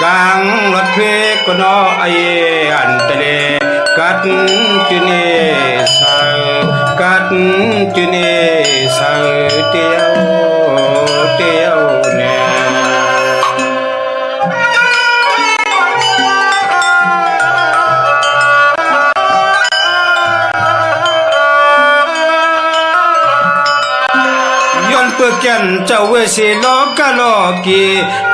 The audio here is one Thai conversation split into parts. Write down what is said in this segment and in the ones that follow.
กลางรถเพก็นอไออันตะเลกัดจุเนสากัดจุเนสาเตียวเตียวเนเพื่อแก่นเจ้าเวสีลอกกะลอกี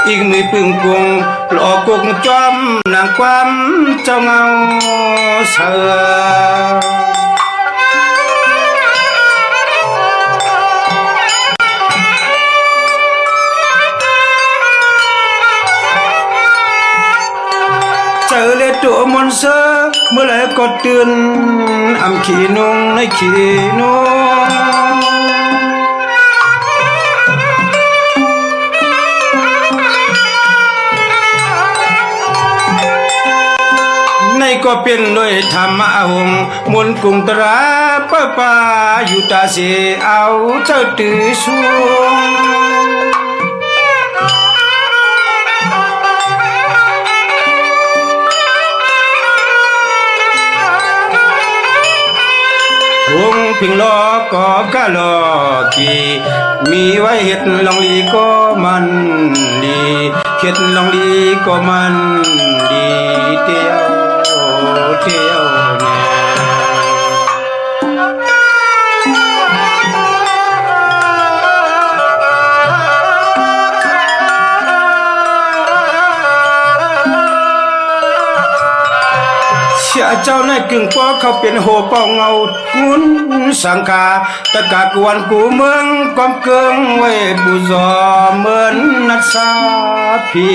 อีกมือปึงกุงหลอกกุงจอมนางความเจ้าเงาเสือเจอเลยตัวมนเสือเมื่อไรก็เตือนอำขี้นุ่งในขี้นุ่งก็เป็นเลยธรรมะหงมนกุงตราปะปาอยู่ตาเสียเอาเจ้าตือสวงวงพิงล้อก็กะลอกีมีไว้เห็ดลองลีก็มันดีเห็ดลองลีก็มันดีเตียวเที่ยวแน่เสียเจ้าในกึ่งป้อเขาเป็นโหเป่าเงาหุนสังคาตะกากวนกูเมืองความเกิงไว้บุจอเหมือนนัดสาพี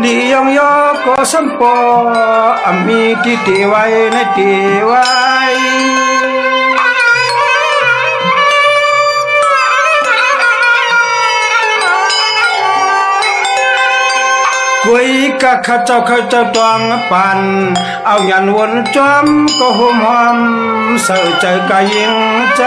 เลี้ยงยอก็สัมปอมีที่ตีไว้ในตีไว้กุยกะข้าเจ้าตวงปันเอายันวนจอมก็ห่มหอมเสื่อใจกายิงใจ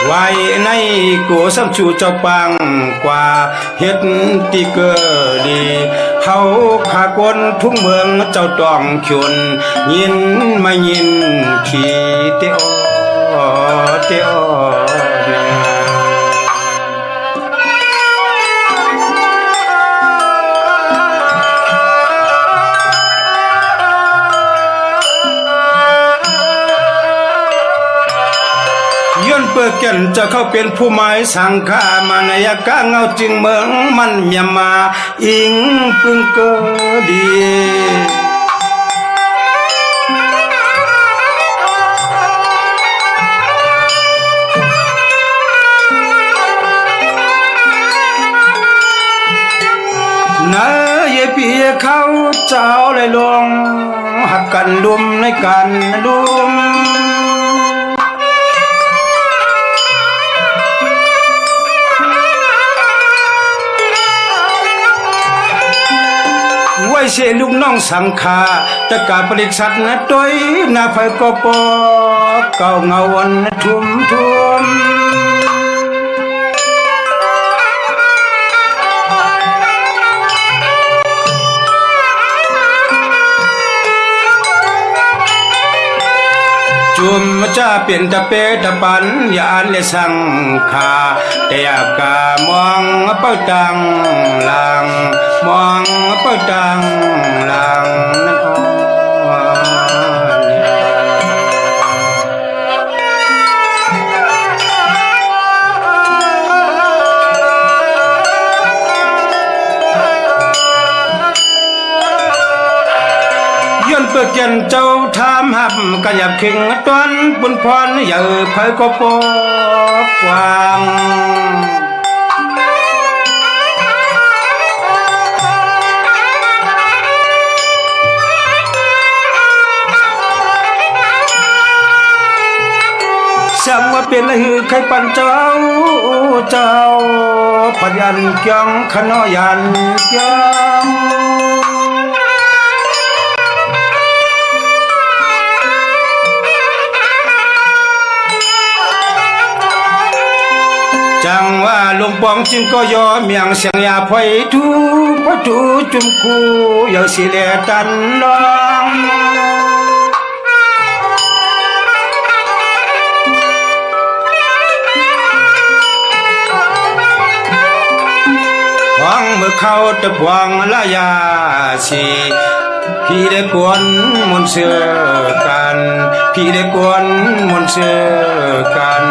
ไว้ในกูสัมชูเจ้าปังกว่าเฮ็ดตีเกอดีเขาขากวนทุ่งเมืองเจ้าต้องชวนยินไม่ยินขี้เตียวเปิดแก่นจะเข้าเป็นผู้หมายสังฆามานายกะเงาจึงเมืองมันเมียมาอิงปึงเกดีนาเยปีเขาเจ้าเลยลงหักกันลุมในกันลุมไว้เสียลูกน้องสังขาตะกาผลิตสัตว์นะต้อยนาไฟก็ปอเก่าเงาวันทุ่มจุมจะเปลี่ยนตะเปตะปันยานเลสังขาแต่อยากมองเป้าตังหลังมองเป้าตังหลังนั่นเปิดเกียนเจ้าทำหับกระยับขิงตอนบุญพรอย่าเผยก็ปอกวาง สังว่าเป็นละหือใครปันเจ้าปัญญาเกียงขนอยันเกียงจังว่าลุงปองจึงก็ยอมเมียงเสียงยาไฟทูพอทูจุมคูอย่าสิเลตันลองหวังเมื่อเขาตะบวงละยาสีพี่ได้กวนมนเสือกันพี่ได้กวนมนเสือกัน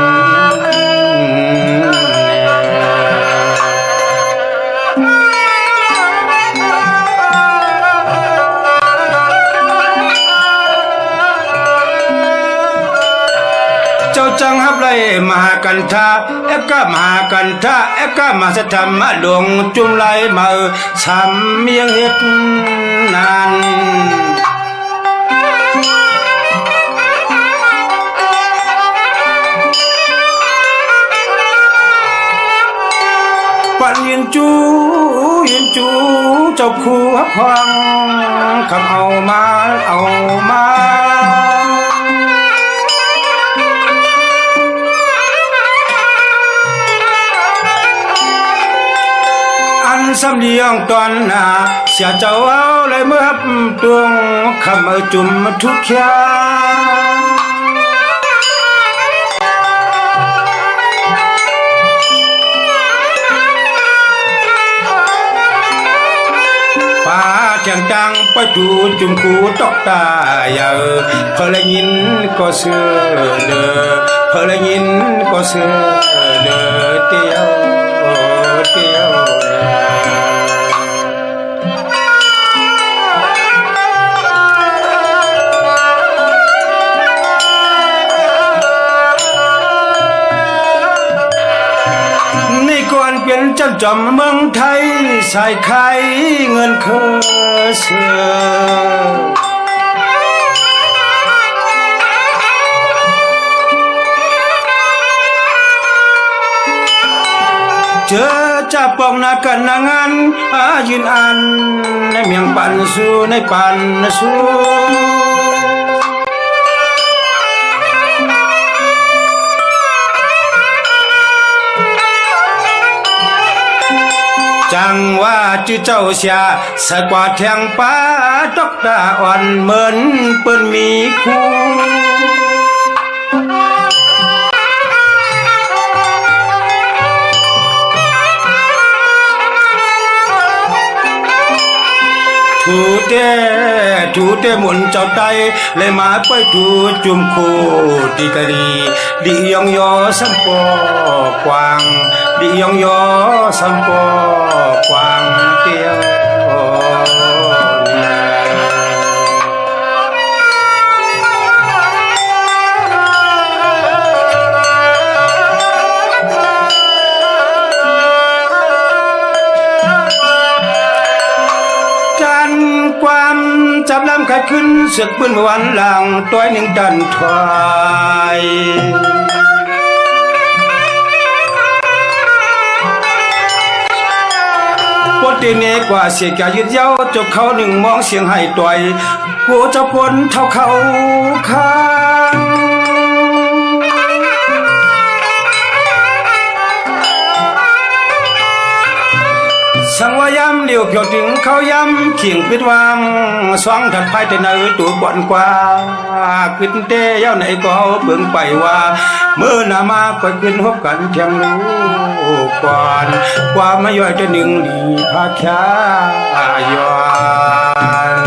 เจ้าจังฮับไลมหากันทาเอกะมหากันทาเอกะมาสธรรมะหลวงจุมไลมาสามเมียงเฮ็ดนานปันยินจูเจ้าคู่ฮับพองคำเอามาสำเลียงตอนหน้าเสียเจ้าเอาเลยเมื่อตวงคำเอาจุ่มทุกอย่างป่าเทียงตังไปจูจุ่มคูตกตาอย่าเพลยินก็เสือเด้อเพลยินก็เสือเด้อเตียวเป็นจำจำเมืองไทยสายไข่เงินเคอเสือเจอจะปองนากันนางานยืนอันในเมียงปันสู้ในปันสู้จังว่าจื้อเจ้าเสียสะกว่าแทงป้าดอกตาอ่อนเหมือนเปิ้นมีคู่ถูเตหมุนเจ้าไตเลยมาไปถูจุ่มคู่ดีกะดียองยอสัมปอกวางดียองยอสัมปอกวางเตียวความจับลำขัดขึ้นเสือกปืนวันหลังตัวหนึ่งดันถอยปวดตีเนกว่าเสียกายืดเย้าจบเขาหนึ่งมองเสียงให้ต่อยกูจะปนเท่าเขาข้างสังวายำเลี้ยวเพียวถึงเขายำเขียงปิดวางสว่างถัดไปแต่ในตัวบ่อนกว่าขึ้นเตะเย้าไหนก็เบิ่งไปว่าเมื่อนามาไปขึ้นพบกันเพียงรู้ก่อนความไม่ย่อยจะหนึ่งหลีพาแค่ย้อน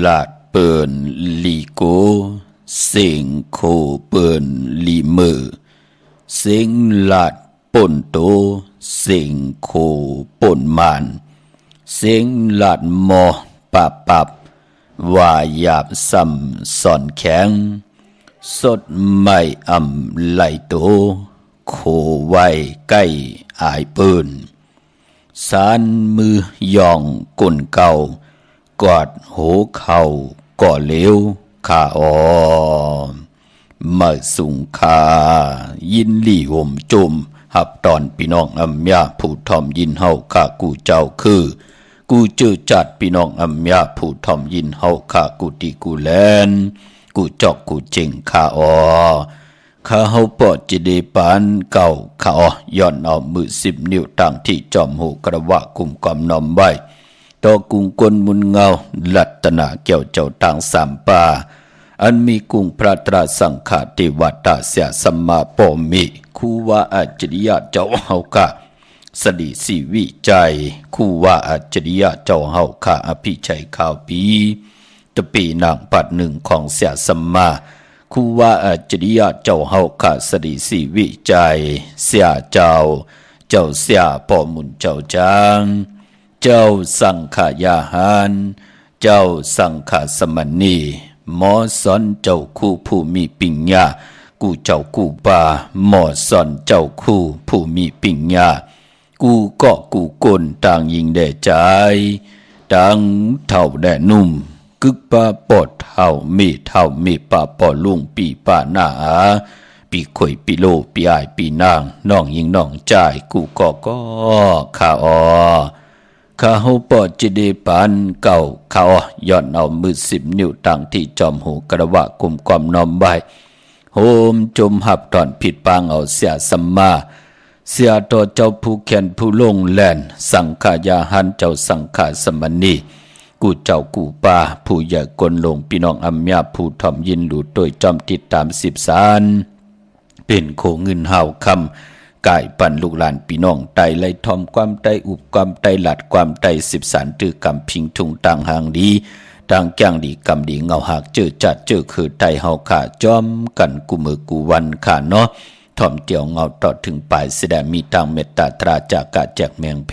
ลาดเปิ่นลีโกเสียงโคเปิ่นลีเมอเสียงลาดป่นโตเสียงโคป่นมานเสียงลาดมอปับว่าหยาบซ้ำสอนแข็งสดไม่อ่ำไหลโตโคไว้ใกล้อายเปิ่นสานมือย่องก้นเก่ากอดโหเขาก่อเลี้ยวขาออมาสุงคายินลี่ห่มจุมหับตอนพี่น้องอำยาผู้ทอมยินเฮาข้ากูเจ้าคือกูเจอจัดพี่น้องอำยาผู้ทอมยินเฮาข้ากูตีกูแลนกูจอกกูเจงข้าออข้าเฮาปอดจิเดปานเก่าข้าอย้อนเอามือ10 นิ้วตั้งที่จอมหูกระวะกุมกอมนอมไว้ต่อกุงกลมุนเงาลัตนาแก้วเจ้าต่างสามป่าอันมีกุงพระตราสังฆาติวัตตาเสียสัมมาปอมิคูว่าอัจฉริยะเจ้าเฮากะสดีสีวิจัยคูว่าอัจฉริยะเจ้าเฮากะอภิชัยข่าวปีตะปีนางปัดหนึ่งของเสียสัมมาคูว่าอัจฉริยะเจ้าเฮากะสดีสีวิจัยเสียเจ้าเสียปอมุนเจ้าจางเจ้าสังขายาหารเจ้าสังขสมณีหมอสอนเจ้าคู่ผู้มีปิญญากูเจ้ากูป่าหมอสอนเจ้าคู่ผู้มีปิญญากูเกาะกูกลต่างยิงแด่ใจต่างเท่าแด่นุ่มกึกป่าปอดเท่ามีป่าปอลุงปีป่าหน้าปีข่อยปีโลปีอายปีนางน้องยิงน้องจ่ายกูก็ข้าอข้าเฮาปอดจิเดปานเก่าข้าย้อนเอามือ10 นิ้วตั้งที่จอมหูกระวะกุมความน้อมไว้โหมจมหับตอนผิดปางเอาเสียสัมมาเสียต่อเจ้าผู้แขนผู้ลงแล่นสังขายาหันเจ้าสังขาสมณีกูเจ้ากูป่าผู้ใหญ่กลลงพี่น้องอัมยาผู้ทอมยินหลุดโดยจอมติดตาม10 สารเป็นโคเงินเฮาคำกายปันลูกหลานพี่น้องไตไล่ทอมความไตอุบความไตหลัดความไต10 สารตือกำพิงทุงต่างหางดีต่างแก้งดีกำดีเงาหากเจอจัดเจอคือไตเฮาขาจอมกันกูมือกูวันขาเนาะทอมเตียวเงาต่อถึงปลายแสดงมีตังเมตตาตราจากกะแจกเมียงเพ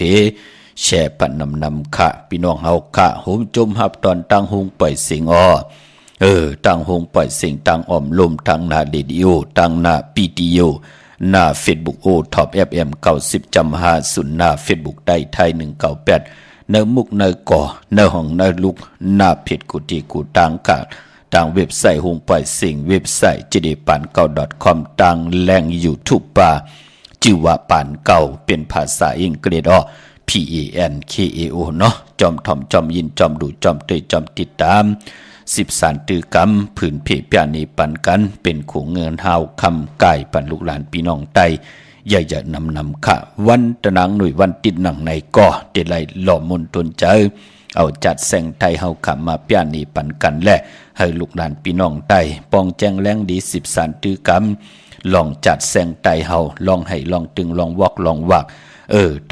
แช่ปันนำขาพี่น้องเฮาขาโหมจมหับตอนตั้งหงปล่อยเสียงตั้งหงปล่อยเสียงตั้งอ้อมลมตั้งหน้าเรดิโอตั้งหน้าปีติโอหน้าเฟซบุ๊กโอท็อปFM 90.50หน้าเฟซบุ๊กได้ไทย198เนื้อมุกเนื้อก่อเนื้อห้องเนื้อลุกหน้าเพจกุฏิกูต่างกาดต่างเว็บไซต์หงปล่อยสิ่งเว็บไซต์จิเดปานเก่า .com ต่างแหล่ง YouTube ป่าจิวะปานเก่าเป็นภาษาอังกฤษPANKAO เนาะจอมถ่อมจอมยินจอมดูจอมเตยจอมติดตาม10 สารตือกรรมผืนเพเปียนีปันกันเป็นขงเงินเฮาคำกายปันลูกหลานพี่น้องไตอย่าๆนำค่ะวันตะนังหน่วยวันติดหนังในก่อเดลัยหล่อมนตนเจอเอาจัดแสงไทยเฮาขำมาเปียนีปันกันและให้ลูกหลานพี่น้องไตปองแจงแรงดี10 สารตือกรรมลองจัดแสงไตเฮาลองให้ลองตึงลองวอกลองวัก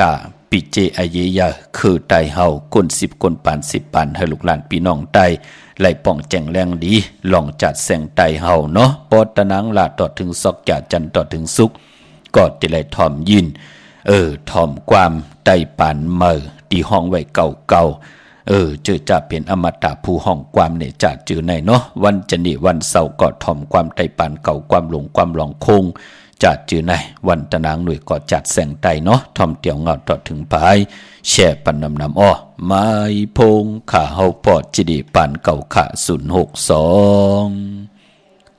ตาปิเจอเยยาคือไตเฮาคน10 คนปาน10 ปานให้ลูกหลานพี่น้องไตไล่ป้องแจงแรงดีลองจัดแสงไตเฮาเนาะปอตะนังลาต่อถึงซอกจ่าจันต่อถึงสุขก็ติไลทอมยินทอมความไตปานเมอตีห้องไว้เก่าเจอจะเป็นอมตะผู้ห้องความเนี่ยจัดจือในเนาะวันจันทร์วันเสาร์ก็ทอมความไตปานเก่าความหลงความหลองคงจัดจือในวันตะนางหน่วยก็จัดแสงไตเนาะทอมเตียวเงาต่อถึงปลายแช่ปันนำอ้อไม้พงขาเฮาปอดจิดีปานเก่าขา062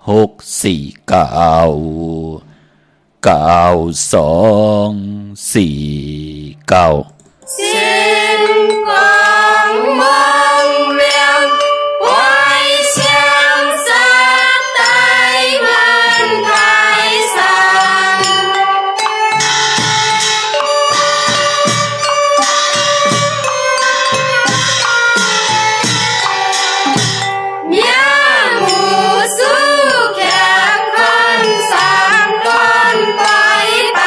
6499249星光蒙亮，外向色带门开上。面目素乾坤三端百般。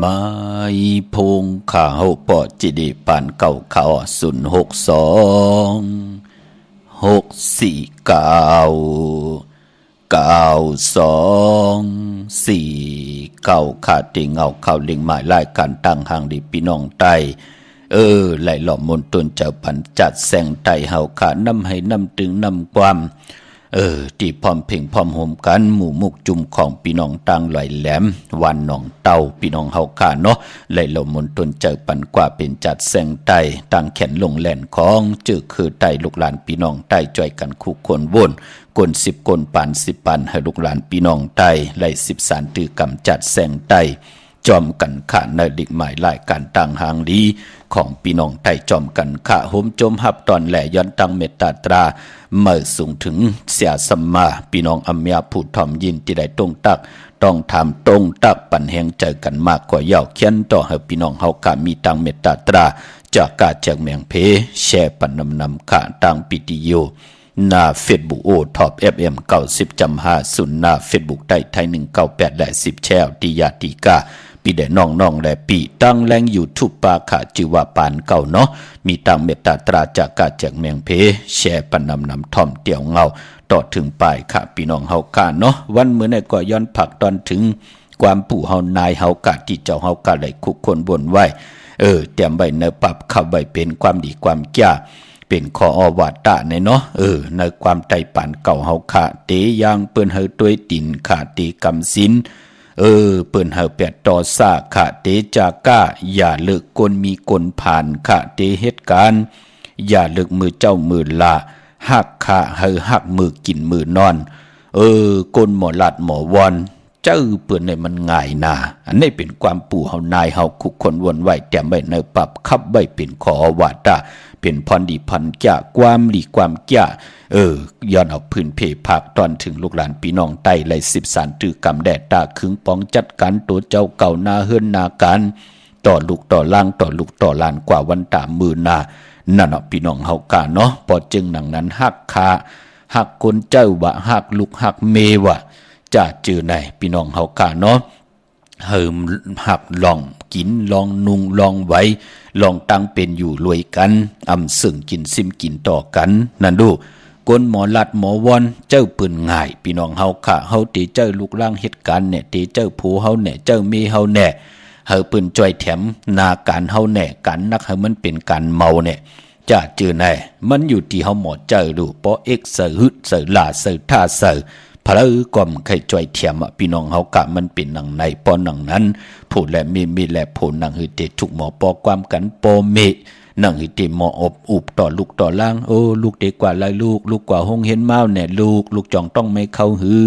ไม้พงข้าเฮาปอจิเดปานเก่าเขา062 649 92 4 9ขาดติงเอาเข้าลิงหมายรายการตั้งห่างดีพี่น้องไตไหลหล่อมนตนเจ้าปันจัดแสงไตเฮาขานำให้นำตึงนำความที่พร้อมเพ่งพร้อมโฮมกันหมู่มุกจุ่มของพี่น้องต่างไหลแหลมวันหนองเต้าพี่น้องเฮาขาเนาะไหลหล่อมนตนเจ้าปันกว่าเป็นจัดแสงไตตั้งแขนลงแหลนของจื้อคือไตลูกหลานพี่น้องไตจ่อยกันคู่คนวนกล10กลปาน10ปันให้ลูกหลานพี่น้องไตไหล10สารตือกำจัดแสงไตจอมกันข่าในดิกหมายรายการต่างหางดีของพี่น้องไทยจอมกันข่าโฮมจมหับตอนแหล่ย้อนตั้งเมตตาตราเมื่อสูงถึงเสียสัมมาพี่น้องอัมยาผู้ทอมยินที่ได้ตรงตักต้องทำตรงตักปันแห่งเจอกันมากกว่าเย่าเขียนต่อให้พี่น้องเฮากามีตังเมตตาตราจากกาจากเมียงเพแช่ปันนำข่าตังปิติโยหน้าเฟซบุ๊กโอท็อป FM 90.50หน้าเฟซบุ๊กไทย198และ10แชร์ติยาติกาปีได้น้องและปีตั้งแรงอยู่ทุบปาขาจิวาปานเก่าเนาะมีตังเมตตาตราจากกาจากเมียงเพแช่ปันนำทอมเตี่ยวเงาต่อถึงปลายค่ะพี่น้องเฮากาเนาะวันมื้อในก็ย้อนผักตอนถึงความปู่เฮานายเฮากาที่เจ้าเฮากาได้คุกคนบนไว้เตรียมไว้ในปรับเข้าไว้เป็นความดีความแก่เป็นขออวาตะในเนาะในความใจป่านเก่าเฮาขาเตยางเปิ้นเฮาตัวยตินขาเตกำสินเปิ้นเฮาแปดต่อซาขาเตจาก้าอย่าเลิกกลมีกลผ่านขาเตเหตุการณ์อย่าเลิกมือเจ้ามือละหักขาเฮาหักมือกินมือนอนกลหมอลัดหมอวอนเจ้าเปิ้นในมันง่ายนาอันนี้เป็นความปู่เฮานายเฮาคุกคนวนไว้แต้มไว้ในปรับคับไว้เป็นขอวาตะเป็นพรดีพันแก่ความหลีความแก่ย้อนเอาพื้นเพภาคตอนถึงลูกหลานพี่น้องใต้ไหล10สารตือกำแดดตาคึงป้องจัดการตัวเจ้าเก่านาเฮือนนาการต่อลูกต่อล่างต่อลูกต่อหลานกว่าวันตามือนานั่นเนาะพี่น้องเฮากาเนาะพอจึงหนังนั้นหักขาหักคนเจ้าวะหักลูกหักเมวะจะเจอในพี่น้องเฮากาเนาะเหิมหักลองกินลองนุงลองไว้ลองตั้งเป็นอยู่รวยกันอำซึ่งกินซิมกินต่อกันนั่นดูกนหมอลัดหมอวอนเจ้าปืนง่ายพี่น้องเฮาค่ะเฮาตีเจ้าลูกล่างเหตุการณ์เนี่ยตีเจ้าผู้เฮาเนี่ยเจ้าเมเฮาแน่เฮาปืนจ่อยแถมนาการเฮาแน่การนักเฮามันเป็นการเมาเนี่ยจะเจอแน่มันอยู่ที่เฮาหมอเจ้าดูเพราะเอ็กเซอร์ฮึดเซอร์ลาเซอร์ท่าเซอร์พระก่อมไข่จ่อยเทียมพี่น้องเฮากะมันเป็นหนังในปอหนังนั้นผู้และมีและผู้หนังหือเตทุกหมอปอความกันปอเมหนังหือเตหมออบอุบต่อลูกต่อล่างลูกเด็กกว่าหลายลูกกว่าห้องเห็นเมาแน่ลูกจองต้องไม่เข้าหือ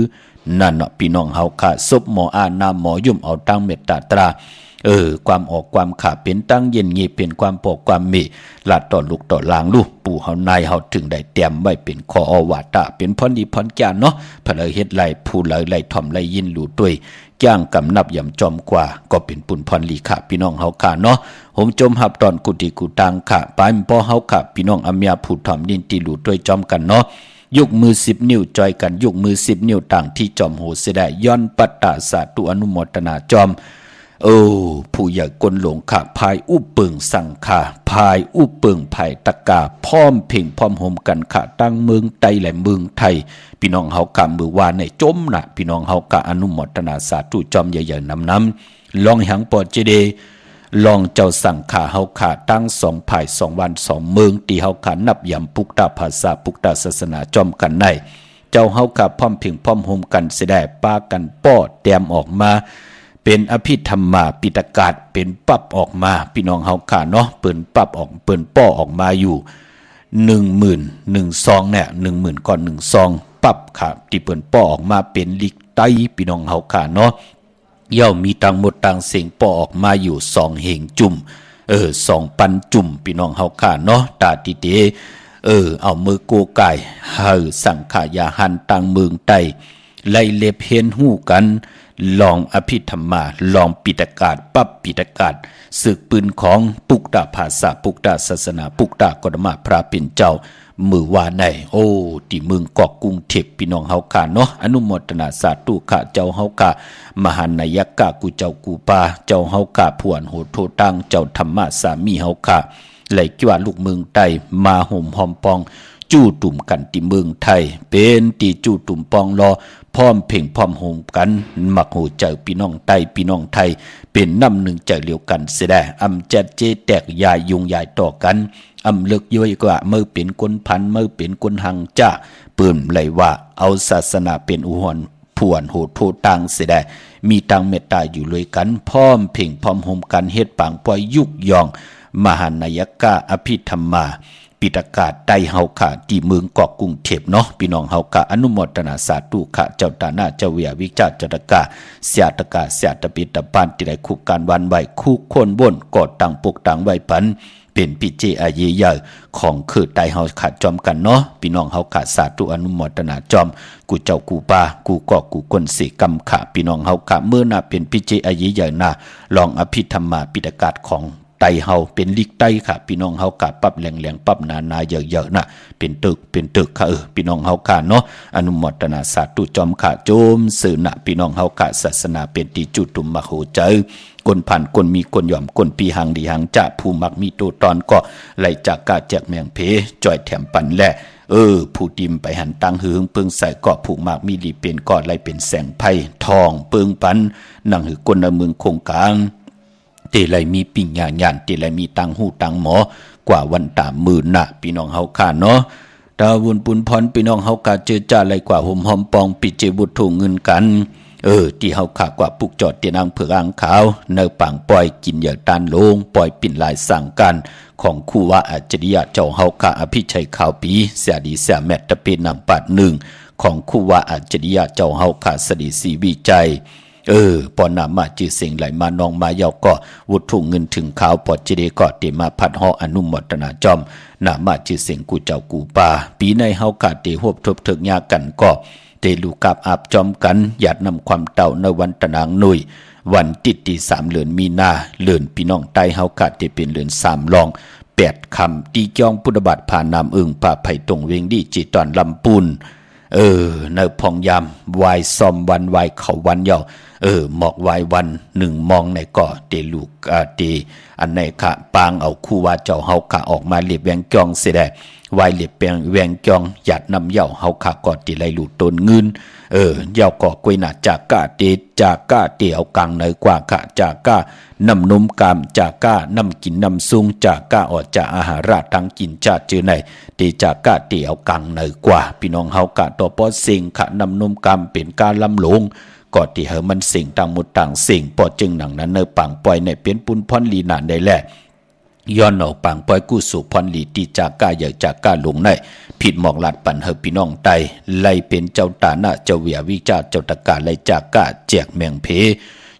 นั่นเนาะพี่น้องเฮาค่ะซบหมออานาหมอยุ่มเอาตั้งเมตตาตราความออกความขาเป็นตั้งเย็นงีเป็นความปกความมีหลัดต่อลูกต่อลางลูกปู่เฮานายเฮาถึงได้เตรียมไว้เป็นขออวาตะเป็นพรดีพรแก่เนาะพระเฮ็ดไหลผู้ไหลถ่อมไหลยินหลู่ด้วยจ้างกำนับยำจอมกว่าก็เป็นปุ่นพรลีค่ะพี่น้องเฮาค่ะเนาะผมจมหับตอนกุฏิกุตังค่ะปานพ่อเฮาค่ะพี่น้องอำยาผู้ถ่อมยินตีหลู่ด้วยจอมกันเนาะยกมือ10นิ้วจอยกันยกมือ10นิ้วต่างที่จอมโหเสได้ย้อนปัตตาสาธุอนุโมทนาจอมผู้ใหญ่กลหลงขาพายอุปึงสังขาพายอุปึงไผ่ตะกาพร้อมเพ่งพร้อมโฮมกันขาตั้งเมืองไทยและเมืองไทยพี่น้องเฮากะมือวานในจมนะพี่น้องเฮากะอนุโมทนาสาธุจอมใหญ่ๆน้ำลองหังปอเจเดลองเจ้าสังขาเฮาขาตั้ง2ภาย2วัน2เมืองตีเฮาขานับยำปุกตาภาษาปุกตาศาสนาจอมกันในเจ้าเฮาขาพร้อมเพ่งพร้อมโฮมกันเสได้ป้ากันป้อแต้มออกมาเป็นอภิธรรมาปิตกาศเป็นปั๊บออกมาพี่น้องเฮาขาเนาะเปิ้นปั๊บออกเปิ้นป้อออกมาอยู่10,000 ซองเนี่ย10,000ก่อน1ซองปั๊บค่ะที่เปิ้นป้อออกมาเป็นลิกไตพี่น้องเฮาขาเนาะย่อมมีตังหมดตังเสียงป้อออกมาอยู่2เหงจุ่ม2ปันจุ่มพี่น้องเฮาขาเนาะตาติเตเอามือโกไก่เฮาสังขายาหันตังเมืองไตไล่เล็บเห็นหูกัน ลองอภิธรรมาลองปิฎกาศปั๊บปิฎกาศศึกปืนของปุกดาภาษาปุกดาศาสนาปุกดากฎมาพระเป็นเจ้ามือว่าในโอ้ที่เมืองเกาะกรุงเทพพี่น้องเฮากาเนาะอนุโมทนาสาธุข้าเจ้าเฮากามหานายกะกูเจ้ากูปาเจ้าเฮากาผวนโหโทตังเจ้าธรรมะสามีเฮากาไหลจ้าลูกเมืองไทยมาห่มหอมปองจู้ตุ่มกันที่เมืองไทยเป็นตีจู้ตุ่มปองรอพร้อมเพ่งพร้อมโฮมกันมักโหเจอพี่น้องไทยพี่น้องไทยเป็นน้ำหนึ่งใจเดียวกันเสียได้อำจัดเจแตกยายยุงยายต่อกันอำเลิกย่อยกว่าเมื่อเป็นคนพันเมื่อเป็นคนหังจ้าปืนไหลว่าเอาศาสนาเป็นอุหรผวนโหโทตังเสียได้มีตังเมตตาอยู่เลยกันพร้อมเพ่งพร้อมโฮมกันเฮ็ดปังปล่อยยุกยองมหานายกะอภิธรรมาปิฎกาศใต้เฮาค่ะที่เมืองเกาะกรุงเทพเนาะพี่น้องเฮาค่ะอนุโมทนาสาธุค่ะเจ้าตาหน้าเจ้าเวียวิจารจตกะเสียตกะเสียตปิตปานที่ได้คู่การวันไหวคู่คนบนกอดตังปกตังไหวปันเป็นพิเจอาเยใหญ่ของคือใต้เฮาค่ะจอมกันเนาะพี่น้องเฮาค่ะสาธุอนุโมทนาจอมกูเจ้ากูปากูเกาะกูคนสิกรรมค่ะพี่น้องเฮาค่ะเมื่อน่ะเป็นพิเจอาเยใหญ่น่ะลองอภิธรรมาปิฎกาศของไตเฮาเป็นลิกไตค่ะพี่น้องเฮากะปรับแหลงๆปรับนาๆเยอะๆน่ะเป็นตึกค่ะพี่น้องเฮากะเนาะอนุโมทนาสาธุจอมค่ะโจมสื่อน่ะพี่น้องเฮากะศาสนาเป็นที่จุดตุ่มมโหเจอคนผ่านคนมีคนยอมคนปีหังดีหังจะผู้มักมีตัวตอนก็ไหลจากกาแจกแมงเพจ่อยแถมปันแลผู้ดิมไปหันตังหึงเปิงใส่เกาะผูกมากมีดีเป็นกอดไหลเป็นแสงไพ่ทองเปิงปันนั่งหือคนในเมืองคงกลางเตไรมีปิ่งย่างยานเตไรมีตังหูตังหมอกว่าวันตามมื่นน่ะพี่น้องเฮาค่าเนาะดาวุนปุนพรพี่น้องเฮากาเจอจ้าไรกว่าห่มหอมปองปิเจบุตรถูเงินกันที่เฮาขากว่าปุกจอดเตียนางเผือกอ่างขาวเนอปังปล่อยกินเหยื่อตานโลงปล่อยปิ่นลายสั่งกันของคู่ว่าอัจฉริยะเจ้าเฮาขาอภิชัยข่าวปีเสียดีเสียแมตตะเป็นนำปัดหนึ่งของคู่ว่าอัจฉริยะเจ้าเฮาขาสดีสีวิจัยปอนามาจือเสียงไหลมานองมาเยาก็วุฒุเงินถึงข่าวปอจิเดก็เตมาพัดหออนุโมทนาจอมนามาจือเสียงกูเจ้ากูปาปีในเฮากาเตหบทบถึกยากันก็เตลูกาบอาบจอมกันหยาดนำความเต่าในวันตะนางหนุ่ยวันติดที่3เดือนมีนาเดือนพี่น้องใต้เฮากาเตเป็นเดือน3รอง8คำตีจองพุทธบัตรผ่านนามป่าไผ่ตรงเวงดีจิตอนลำปูนในพองยามวายซอมวันวายเขาวันเยาหมอกวายวันหนึ่งมองในก่อเตลูกเตอันในขะปางเอาคู่ว่าเจ้าเฮาขะออกมาเลียบแวงจองเสียได้วายเลียบแวงจองหยาดนำเย่าเฮาขะก่อตีไหลหลุดตนเงินเย่าก่อกวยหนาจากกะเตเอากลางในกว่าขะจากกะนำนมกามจากกะนำกินนำซุงจากกะออกจากอาหาระทั้งกินจากจือในเตจากกะเตเอากลางในกว่าพี่น้องเฮากะต่อปอเสิงขะนำนมกามเป็นการลำหลงก่อนที่เฮามันสิ่งต่างหมดต่างสิ่งปอจึงหนังนั้นเนอปังปล่อยในเป็นปุนพรลีนานได้แลย้อนเอาปังปล่อยกู้สู่พรลีตีจากกาใหญ่จากกาหลงในผิดหมอกหลัดปันเฮอพี่น้องไตไล่เป็นเจ้าตาหน้าเจ้าเวียวิจารเจ้าตะกาไล่จากกาแจกแมงเพ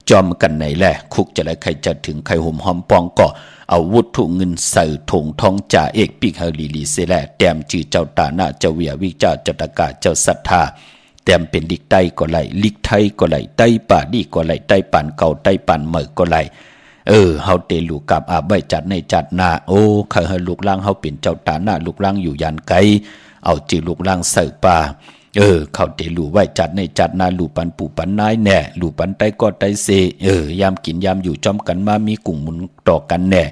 จอมกันไหนแหละคุกจะไล่ใครจะถึงใครห่มหอมปองก็เอาวุฒุเงินใส่ถงทองจ่าเอกปิกเฮอลีเสแลแต้มจือเจ้าตาหน้าเจ้าเวียวิจารเจ้าตะกาเจ้าศรัทธาแต้มเป็นลิกไตก็ไหลลิกไทยก็ไหลไตป่าดีก็ไหลไตปานเก่าไตปานเหมยก็ไหลเฮาเตลูกกับอาบไว้จัดในจัดนาเขาให้ลูกล่างเฮาเป็นเจ้าตาหน้าลูกล่างอยู่ยันไกเอาจือลูกล่างใส่ป่าเขาเตลูไว้จัดในจัดนาลูปันปู่ปันนายแน่ลูปันไตก็ไตเซยามกินยามอยู่จอมกันมามีกลุ่มมุนต่อกันแน่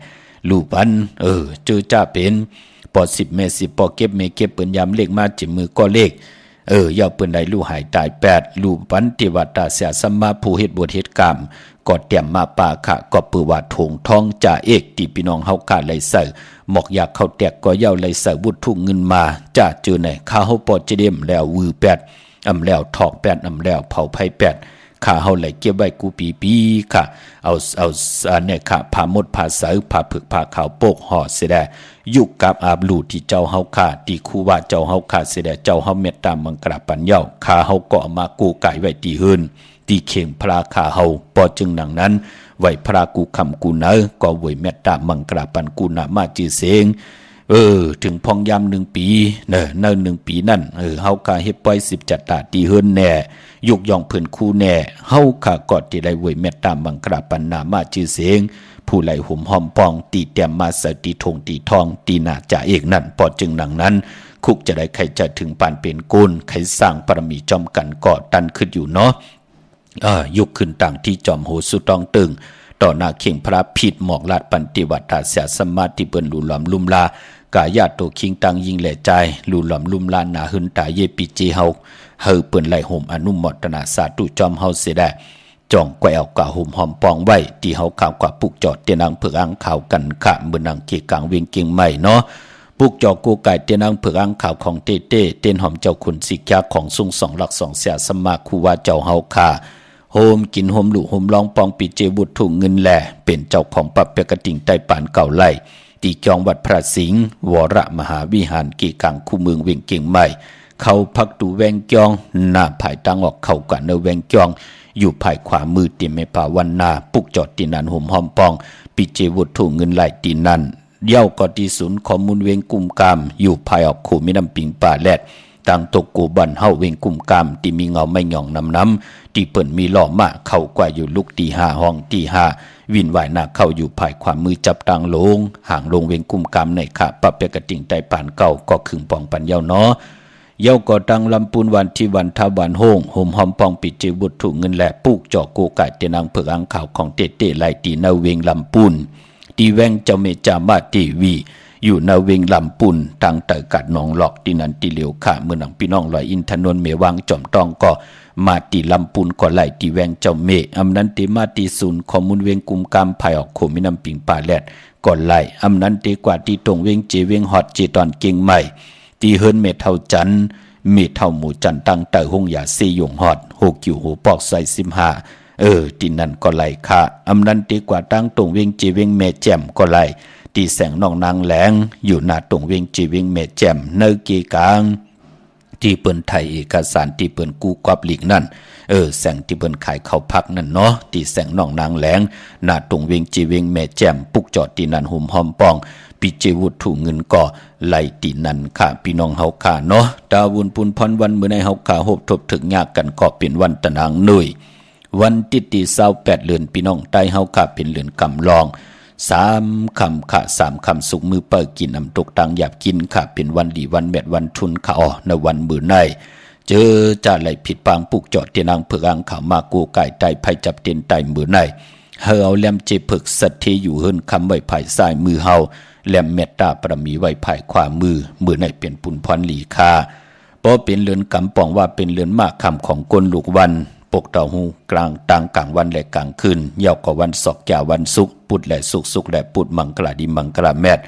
ลูปันเจอจ้าเป็นปอ10เม10ปอเก็บเมเก็บเปิ้นยามเลขมาจิมือก็เลขยาวเปิ้นได้ลูกหายตาย8ลูปันติวัตตาเสียสัมมาผู้เฮ็ดบวชเฮ็ดกรรมก็เตรียมมาป่าค่ะก็ปือว่าถงทองจ่าเอกที่พี่น้องเฮากะไหลใส่หมอกอยากเข้าแตกก็เย้าไหลใส่วุฒุเงินมาจ่าเจอไหนข้าเฮาปอจิเดมแล้ววือ8อำแล้วถอก8อำแล้วเผาไผ8ข้าเฮาไหลเก็บไว้กูปีค่ะเอาเนี่ยค่ะผ้ามดผ้าสายผ้าผึกผ้าขาวโปกห่อเสียได้ยุคกับอาบลูที่เจ้าเฮาค่ะที่ครูว่าเจ้าเฮาค่ะเสียได้เจ้าเฮาเมตตามังกราปัญญาข้าเฮาก็เอามากูไก่ไว้ที่หืนตีเข่งพระข้าเฮาปอจึงหนังนั้นไว้พระกูคำกูเนอก็ไว้เมตตามังกราปันกูนามาจือเสง ถึงพองยาม1 ปีเนอเนิ่น1 ปีนั่นเฮาก็เฮ็ดปล่อย10จัดตาตีเฮิรนแน่ยกย่องเพิ่นคู่แน่เฮาก็กอดที่ได้เวยเมตตาบังคราปันนามาชื่อเสียงผู้ไหลหุ่มหอมปองตีแต้มมาสตีทงตีทองตีหน้าจ่าเอกนั่นพอจึงดังนั้นคุกจะได้ใครจะถึงปานเป็นกุลใครสร้างปรมีจอมกันก่อตันขึ้นอยู่เนาะยุคขึ้นต่างที่จอมโหสุตองตึงต่อหน้าเข่งพระผิดหมอกลาดปันติวัตถาเสียสมาธิเปิ้นหลู่หลอมลุ่มลากายาโตคิงตังยิงแหล่ใจหลู่หลอมลุ่มลาหนาหึนตาเยปิเจเฮาเปิ้นไหลห่มอนุมตนาสาธุจอมเฮาเสียได้จ่องแกวเอากะห่มหอมปองไว้ที่เฮาข่าวกว่าปุกจอดเตียนังเผือกอังข่าวกันขะเมื่อนังเกกลางเวียงเกียงใหม่เนาะปุกจอกูไก่เตียนังเผือกอังข่าวของเต้เต้นหอมเจ้าขุนสิกยาของซุง2 หลัก 2เสียสมาคูว่าเจ้าเฮาค่ะโฮมกินโฮมหลุโฮมลองปองปีเจบุตรถูกเงินแหล่เป็นเจ้าของปับเปกติ่งใต้ปานเก่าไล่ตีจองวัดพระสิงห์วรมหาวิหารเกกลางคู่เมืองเวียงเกียงใหม่เขาพักดูแวงจองหน้าภายตั้งออกเข้ากันในแวงจองอยู่ภายขวามือติเมปาวันนาปุกจอดตีนันห่มหอมปองปีเจบุตรถูกเงินไหลตีนันเย้าก็ที่ศูนย์ข้อมูลเวียงกุมกามอยู่ภายออกขู่มิน้ำปิงป่าแลดต่างตกกูบันเฮาเวียงกุมกามที่มีเงาไม่หย่องน้ำที่เปิ่นมีหล่อมาเข้ากว่าอยู่ลุกตี5ห้องตี5วินไหวหน้าเข้าอยู่ภายความมือจับตังลงห่างลงเวียงกุมกามในขาปะเปกติ่งใต้ปานเก่าก็ขึงปองปันเย้าเนาะเย้าก็ตังลำปูนวันที่วันทาวันโฮงห่มหอมปองปิดจิบุตรถูกเงินแหล่ปุกจอโกไก่เตนังเผือกอังข่าวของเต้ไล่ตีนาเวียงลำปูนตีแวงเจ้าเมจามาตีวีอยู่นาเวงลำปุนทางเตกัดหนองหลอกที่นันตีเหลียวข่าเมื่อหนังพี่น้องลอยอินทนนท์เมวังจอมตองก็มาตีลำปุนก็ไหลตีแวงเจ้าเมอำนั้นตีมาตีศูนย์ข้อมูลเวงกุมกามภายออกโคมินำปิงป่าแลดก่อนไหลอำนั้นตีกว่าตีตรงเวงเจเวงฮอดเจตอนเก่งใหม่ตีเฮิรนเมเท่าจันเมเท่าหมู่จันตั้งเตอหงยาซียงฮอด6กิ่วหูปอกใส่15ตีนั่นก็ไหลค่ะอำนั้นตีกว่าตั้งตรงเวงเจเวงเมแจ่มก็ไหลตีแสงนองนางแหลงอยู่หน้าตรงเวียงจีเวียงเมแจ่มเนเกกลางที่เปิ้นไทยเอกสารที่เปิ้นกู้กอบหลีกนั่นแสงที่เปิ้นขายเข้าพักนั่นเนาะตีแสงนองนางแหลงหน้าตรงเวียงจีเวียงเมแจ่มปุกจอดตีนันหุ่มหอมปองปีเจวุฒถูเงินก่อไล่ตีนันค่ะพี่น้องเฮาค่ะเนาะดาวุนปุนพรวันมื้อในเฮาค่ะโหบทบถึกยากกันก็เป็นวันตะนางหนุ่ยวันที่28เดือนพี่น้องใต้เฮาค่ะเป็นเดือนกำลอง3 คำค่ะ3 คำสุกมือเปิดกินน้ำตกตังหยาบกินค่ะเป็นวันดีวันแมดวันทุนค่ะในวันมือในเจอจ่าไหลผิดปางปุกจอดเตียนังเผือกอังข่าวมากูไก่ไตไผจับเตียนไตมือในเฮาเอาแลมเจผึกสัตเทอยู่เฮิรนคำไว้ภายซ้ายมือเฮาแลมเมตตาประมีไว้ภายขวามือในเป็นปุนพรหลีคาเพราะเป็นเรือนกำปองว่าเป็นเรือนมากคำของกลลูกวันปกเต่าหูกลางต่างกลางวันและกลางคืนเยาวกว่าวันศอกยาวันศุกร์ปุดและศุกร์และปุดมังกลาดีมังกลาแมด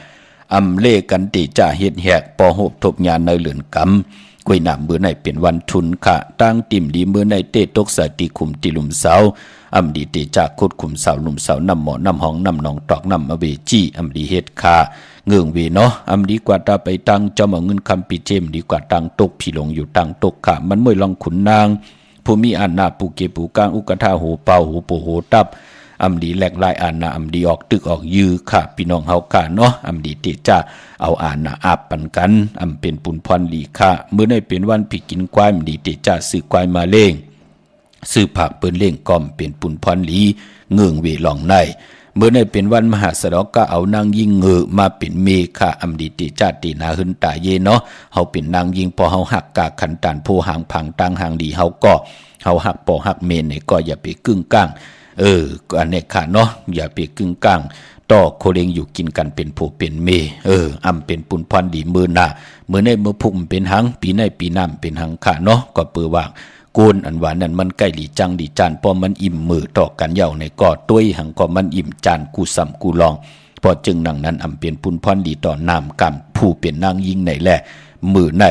อำเลกันติจ่าเฮ็ดแหกปอหบทบญาณในเหลือนกำกวยหนามมือในเป็นวันทุนค่ะตั้งติ่มดีมือในเตตกสติขุมติลุมเสาอำดีติจากคุดขุมเสาลุมเสาน้ำหมอน้ำห้องน้ำหนองตอกน้ำอเวจีอำดีเฮ็ดค่ะเงื่องเวเนาะอำดีกว่าตาไปตั้งจอมเอาเงินคำปีเจมดีกว่าตั้งตกผีหลงอยู่ตั้งตกค่ะมันมวยลองขุนนางผู้มีอันนาปูเกปูกางอุกทาหูเป่าหูปูหูตับอำดีแหลกลายอันนาอำดีออกตึกออกยือค่ะพี่น้องเฮาค่ะเนาะอำดีเตจ้าเอาอันนาอาบปันกันอำเป็นปุนพรลีค่ะเมื่อได้เป็นวันผิกินควายอำดีเตจ้าซื้อควายมาเล่งซื้อผักเปิ้นเล่งก้อมเป็นปุนพรลีเงื่องเวหลองในเมื่อได้เป็นวันมหาสดก็เอานางยิงเงือมาเป็นเมค่ะอำดีติจาตินาหึนตาเยเนาะเฮาเป็นนางยิงพอเฮาหักกาขันตานโพหางพังตังหางดีเฮาก็เฮาหักปอหักเมนนี่ก็อย่าไปกึ่งกลางก็อันนี้ค่ะเนาะอย่าไปกึ่งกลางต่อโคเลงอยู่กินกันเป็นโพเป็นเมอำเป็นปุนพรดีมือหน้าเมื่อในเมื่อพุ่มเป็นหางปีในปีน้ำเป็นหางค่ะเนาะก็เปื้อว่างโกนอันว่านั้นมันใกล้หลีจังดีจานพอมันอิ่มมือต่อกันเย่าในกอดต้วยหังก็มันอิ่มจานกูซ้ำกูลองพอจึงนังนั้นอำเป็นปุนพรดีต่อนามกรรมผู้เป็นนางยิงในแหละมือใน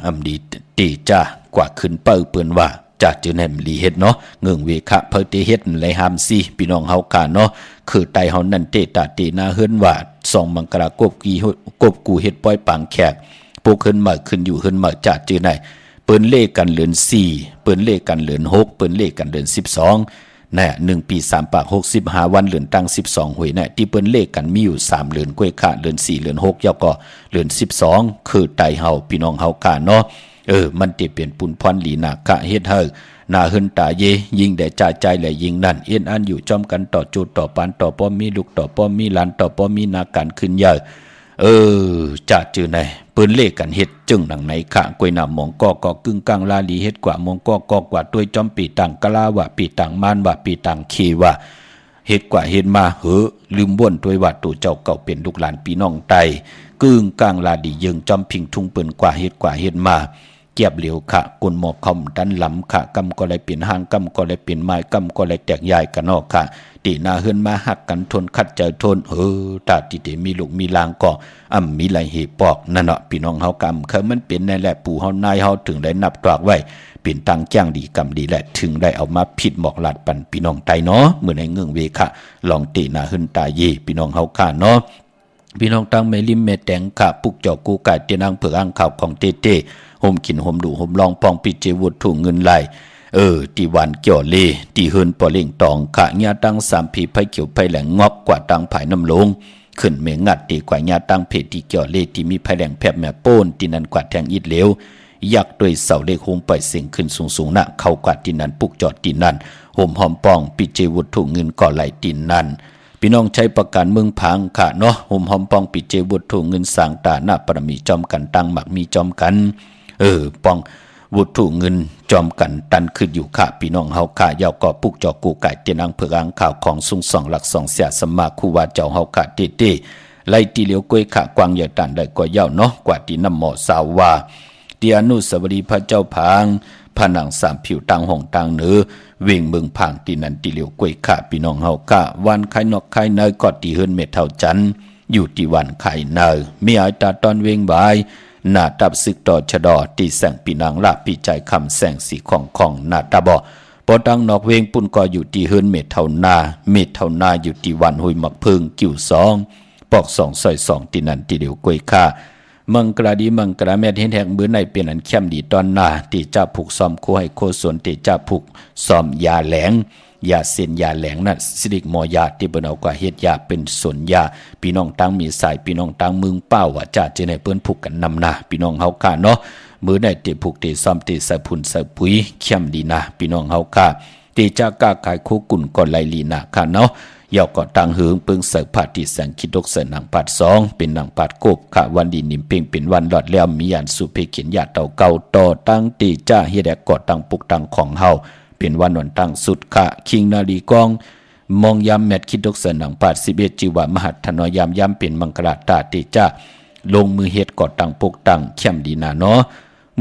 อำดีตีจ้ากว่าขึ้นเปิ้เปิ้นว่าจะเจอแนมลีเฮ็ดเนาะเงื่องเวคะเพิ่นเฮ็ดไหลหามซีพี่น้องเฮาค่ะเนาะคือไตเฮานั่นเตตาเตนาเฮิรนว่า2มังกรากบกูเฮ็ดปล่อยปางแขกพวกขึ้นมาขึ้นอยู่เฮิรนมาจะเจอไหนเปิ้นเลขกันเหลือน4เปิ้นเลขกันเหลือน6เปิ้นเลขกันเหลือน12 นะ1ปี3ปาก65วันเหลือนตั้ง12หวยนะที่เปิ้นเลขกันมีอยู่3เหลือนกล้วยค่ะเหลือน4เหลือน6ยาวก็เหลือน12คือไตเฮาพี่น้องเฮากะเนาะมันติเปลี่ยนปุนพรหลีนากะเฮ็ดเฮาหน้าหึนตาเยยิ่งได้จ่าใจและยิ่งนั่นเอ็นอันอยู่จอมกันต่อจูดต่อปานต่อป้อมีลูกต่อป้อมีหลานต่อป้อมีนาการขึ้นใหญ่จะจือไหนปืนเลขกันเฮ็ดจึงหนังไหนขะกวยหนามองก็กึ่งกลางลาลีเฮ็ดกว่ามองก็กว่าด้วยจอมปีต่างกะลาว่าปีต่างมานว่าปีต่างขีว่าเฮ็ดกว่าเฮ็ดมาลืมบ่นด้วยว่าตู่เจ้าเก่าเป็นลูกหลานพี่น้องไตกึ่งกลางลาดียิงจอมพิงทุ่งปืนกว่าเฮ็ดมาเกียบเหลียวขะกุนหมอกคอมดันหลำขะกำก็เลยเปลี่ยนหางกำก็เลยเปลี่ยนไม้กำก็เลยแตกใหญ่กันนอกขะตีหน้าเฮือนมาหักกันทนคัดใจทนตาติเตมีลูกมีลางก็มีไหลเหปอกนั่นเนาะพี่น้องเฮากำคือมันเป็นในแหละปู่เฮานายเฮาถึงได้นับตรากไว้เป็นตังจ้างดีกำดีแหละถึงได้เอามาผิดหมอกลาดปันพี่น้องไตเนาะเมื่อในเงื่องเวคะลองตีหน้าเฮือนตาเยพี่น้องเฮาค่ะเนาะพี่น้องตั้งเมลิมเมแตงขะปุกจอกกูไก่เตนางเผือกอ่างข่าวของเต้ห่มกินห่มดูห่มลองปองปิเจวุฒถุงเงินไหลตีวันเกี่ยวเลตีเฮินปอเล่งตองขะญาตั้ง3ผีไผเขียวไผแหลงงอกกว่าตังไผน้ำลงขึ้นเมงัดตีกว่าญาตั้งเพจตีเกี่ยวเลที่มีไผแหลงแผบแม่โป้นตีนันกว่าแทงอิดเหลวยักษ์ด้วยเสาเลขโฮมปล่อยเสียงขึ้นสูงๆนะเข้ากว่าตีนันปุกจอดตีนันห่มหอมปองปิเจวุฒถุงเงินก่อไหลตีนันพี่น้องใช้ประกันเมืองพังค่ะเนาะห่มหอมปองปิเจวุฒถุงเงินสร้างตาหน้าปรมีจอมกันตั้งหมักมีจอมกันปองวุฒุเงินจอมกันตันขึ้นอยู่ค่ะพี่น้องเฮาค่ะยาวก็ปุกจอกูไก่เตียนังเผือกอ่างข่าวของสุง2หลัก2เสียสมาคูว่าเจ้าเฮาค่ะเต้ไล่ตีเหลียวกล้วยค่ะกวางใหญ่ตันได้กว่ายาวเนาะกว่าที่น้ำหมอสาวว่าเตียนุสวรีพระเจ้าพางผนัง3ผิวตังห้องตังเหนือเวียงเมืองพางตีนันตีเหลียวกล้วยค่ะพี่น้องเฮาค่ะวันไข่นกไข่เนยก็ตีเฮินเม็ดเท่าจันอยู่ที่วันไข่เนยมีอาตาตอนเวียงบ่ายหน้าตับซึกต่อชะดอตีแสงปีนางลาปีใจคำแสงสีของหน้าตาบ่ปอตังนอกเวงปุ่นก็อยู่ที่เฮินเม็ดเท่านาอยู่ที่วันหุยมักเพิงกิ่ว2ปอก2ซอย2ตีนันตีเหลียวกล้วยค่ะมังกราดีมังกราแม่เห็นแหกมือในเป็นอันเข้มดีตอนหน้าตีจ้าผูกซ้อมโคให้โคสวนตีจ้าผูกซ้อมยาแหลงยาเส้นยาแหลงนั่นสิริกหมอยาที่เปิ้นเอากว่าเฮ็ดยาเป็นสนยาพี่น้องตั้งมีสายพี่น้องตั้งมึงเป้าว่าจะในเปิ้นผูกกันนำหน้าพี่น้องเฮาค่ะเนาะมือได้ตีผูกตีซ้อมตีใส่พุ่นใส่ปุ๋ยเข้มดีนะพี่น้องเฮาค่ะตีจ้ากาขายคู่กุ่นก่อนไลลีนะค่ะเนาะยาวก็ตังหืงปึงเสพาติแสงคิดกเสนางปัด2เป็นนางปัดกบขะวันดีนิมเพ่งเป็นวันหลอดแล้วมียานสุเพเขียนยาเต่าเก่าต่อตั้งตีจ้าเฮ็ดแดกกอดตังปุกตังของเฮาเป็นวันวันตั้งสุดขะคิงนาลีกองมองยามแมทคิดกเสนางปัด11จิวะมหัตถนอยามเป็นมังกรตาตีจ้าลงมือเฮ็ดกอดตังปุกตังเข้มดีนะเนาะ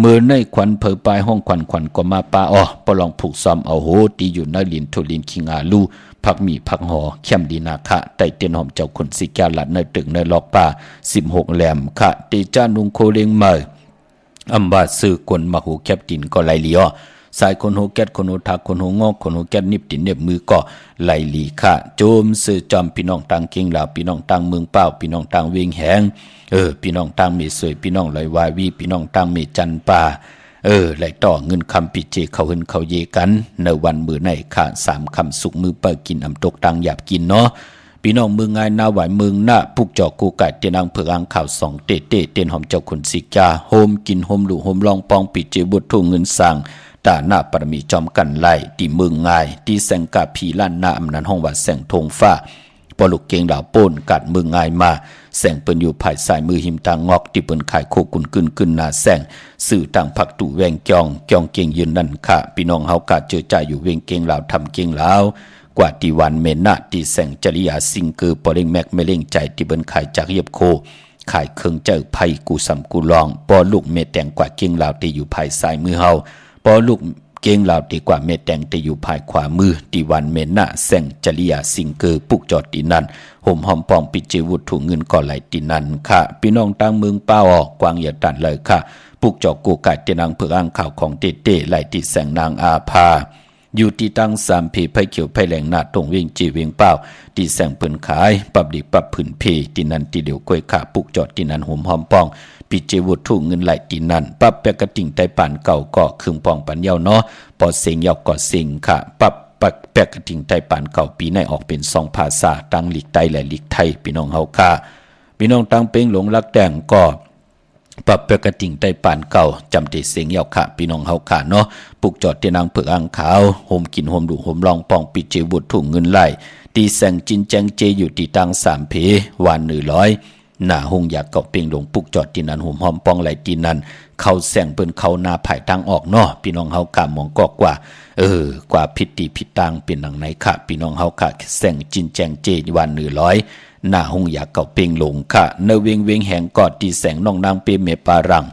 มือในควันเผยปลายห้องควันก็มาปาปลองผูกซ้อมเอาโหตีอยู่ในลินทุลินคิงอาลูพักมีพักหอเข้มดีนาคะไต่เตียนหอมเจ้าคนสิแก่หลัดในตึกในล็อกป่า16แหลมคะตีจ้านุงโคเลงเมออัมบาซื้อกวนมาหูแคบตินก็ไหลเลียวสายคนหูแกดคนหูทักคนหูงอกคนหูแกดนิบตินเน็บมือก็ไหลลีค่ะโจมซื้อจอมพี่น้องตังเก่งลาวพี่น้องตังเมืองเป้าพี่น้องตังเวียงแหงพี่น้องตังมีสวยพี่น้องลอยวายวีพี่น้องตังมีจันป่าไหลต่อเงินคำปิเจเขาหึนเขาเยกันในวันมือในค่ะ3คำสุกมือเปิดกินอำตกตังหยาบกินเนาะพี่น้องเมืองง่ายหน้าไหวเมืองหน้าปุกจอกกูไก่เตียนางเผือกอ่างข่าว2เต้นหอมเจ้าคนสิกาโฮมกินโฮมหลู่โฮมลองปองปิเจบุตรทุ่งเงินสั่งตาหน้าปรมีจอมกันไล่ที่เมืองง่ายที่แสงกาพีล้านหน้าอำนันห้องวัดแสงธงฟ้าปลุกเกงดาวโป้นกัดเมืองง่ายมาแสงเปิ้นอยู่ภายสายมือหิมตางอกที่เปิ้นขายโคกุนขึ้นหน้าแสงสื่อต่างผักตู่แวงจองเก่งยืนนั่นค่ะพี่น้องเฮากะเจอจ่ายอยู่เวงเก่งลาวทำเก่งลาวกว่าที่วันเมนะที่แสงจริยาซิงเกอร์ปอเล่งแม็กเมเล่งใจที่เปิ้นขายจากเยียบโคขายเครื่องเจอไผกูสำกูลองปอลูกเมแตงกว่าเก่งลาวที่อยู่ภายสายมือเฮาปอลูกเก่งลาวดีกว่าเมแตงที่อยู่ภายขวามือที่วันเมนะแสงจริยาซิงเกอร์ปุกจอดที่นั่นห่มหอมปองปิเจวุฒถุเงินก่อไหลที่นั่นค่ะพี่น้องตั้งเมืองเป้าออกกวางอย่าตัดเลยค่ะปุกจอกกูไก่เตียนางเผือกอ่างข่าวของเต้ไหลที่แสงนางอาภาอยู่ที่ตั้ง3ผีไผเขียวไผแหลงหน้าตรงเวียงจีเวียงเป้าที่แสงเปิ้นขายปรับดีปรับผืนเพที่นั่นที่เดียวก้อยขาปุกจอดที่นั่นห่มหอมปองปิเจวุฒถุเงินไหลที่นั่นปรับแปกระติ่งไตป่านเก่าก็ครึ่งปองปันเยาเนาะพอเสียงยาวก็เสียงค่ะปรับ ปักแปกกระทิงไต้ปานเก่าปีในออกเป็น2ภาษาตั้งหลีกใต้และหลีกไทยพี่น้องเฮาค่ะพี่น้องตั้งเป้งหลงรักแดงก็ปรับปกติงใต้ปานเก่าจำเตเสียงยาวค่ะพี่น้องเฮาค่ะเนาะปลูกจอดเตนางเผือกอ่างขาวโฮมกินโฮมดูโฮมลองปองปิดเจบุตรถุงเงินไหลตีแสงจินแจงเจอยู่ตีตัง3เพวาน100หน้าหงอยากเกาะเปียงหลงปลูกจอดตีนันโฮมหอมปองไหลตีนันเข้าแสงเปิ้นเข้าหน้าภายทางออกเนาะพี่น้องเฮากะมองกอกว่ากว่าผิดตีผิดตังเป็นหนังไหนค่ะพี่น้องเฮาค่ะแสงจินแจงเจวาน100หน้าหงอยากเก่าเปียงหลงค่ะเนเวงเวงแหงกอดตีแสงน้องนางเปเมปารัง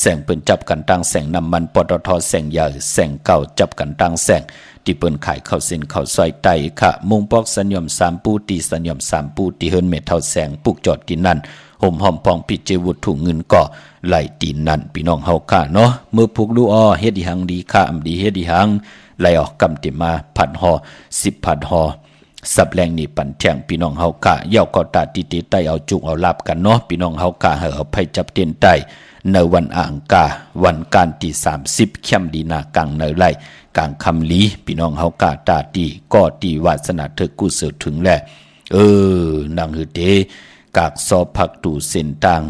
แสงเปิ้นจับกันตั้งแสงน้ำมันปตทแสงใหญ่แสงเก่าจับกันตั้งแสงที่เปิ้นขายเข้าเส้นเข้าซอยไตค่ะมุงปอกสัญญม3ปูตีสัญญม3ปูตีเฮิรนเมทเท่าแสงปุกจอดที่นั่นห่มหอมปองปิดเจวุฒถุงเงินก่อไหลตีนั่นพี่น้องเฮาค่ะเนาะมือพุกลูอ้อเฮ็ดอีหังดีค่ะอำดีเฮ็ดอีหังไหลออกกำติมาผัดห่อ10ผัดห่อสับแรงนี่ปั่นแทงพี่น้องเฮากะเย่าก็ตาติติใต้เอาจุกเอาลับกันเนาะพี่น้องเฮากะเอาไผจับเตียนใต้ในวันอ่างกาวันการที่30ค่ำดีนากลางในไร่กลางคำลีพี่น้องเฮากะตาตีก็ตีวาสนาเธอกู้เสือถึงแลนางหือเตกากซอพักตู่เส้นทาง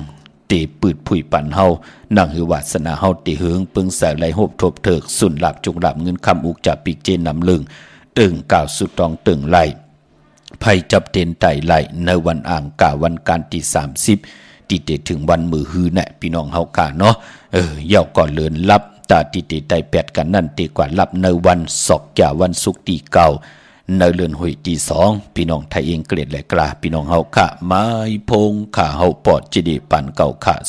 เตปืดผุยปั่นเฮานางหือวาสนาเฮาเตเหิงปึงแสไหลโหบทบเถิกสุนหลับจุกหลับเงินคำอุกจากปีกเจนนำลึงตึงกล่าวสุดตองตึงไหลไพ่จับเต็นไต่ไหลในวันอ่างกาวันการที่30ติดถึงวันมือฮือแน่พี่น้องเฮากาเนาะเย่าก่อนเลินรับตาติดไต่แปดกันนั่นตีกว่ารับในวันศอกแก่วันสุกตีเก่าในเรือนหวยตี2พี่น้องไทยเองเกลียดและกล้าพี่น้องเฮาค่ะไม้พงข่าเฮาปอดจิดีปันเก่าค่ะ06246499249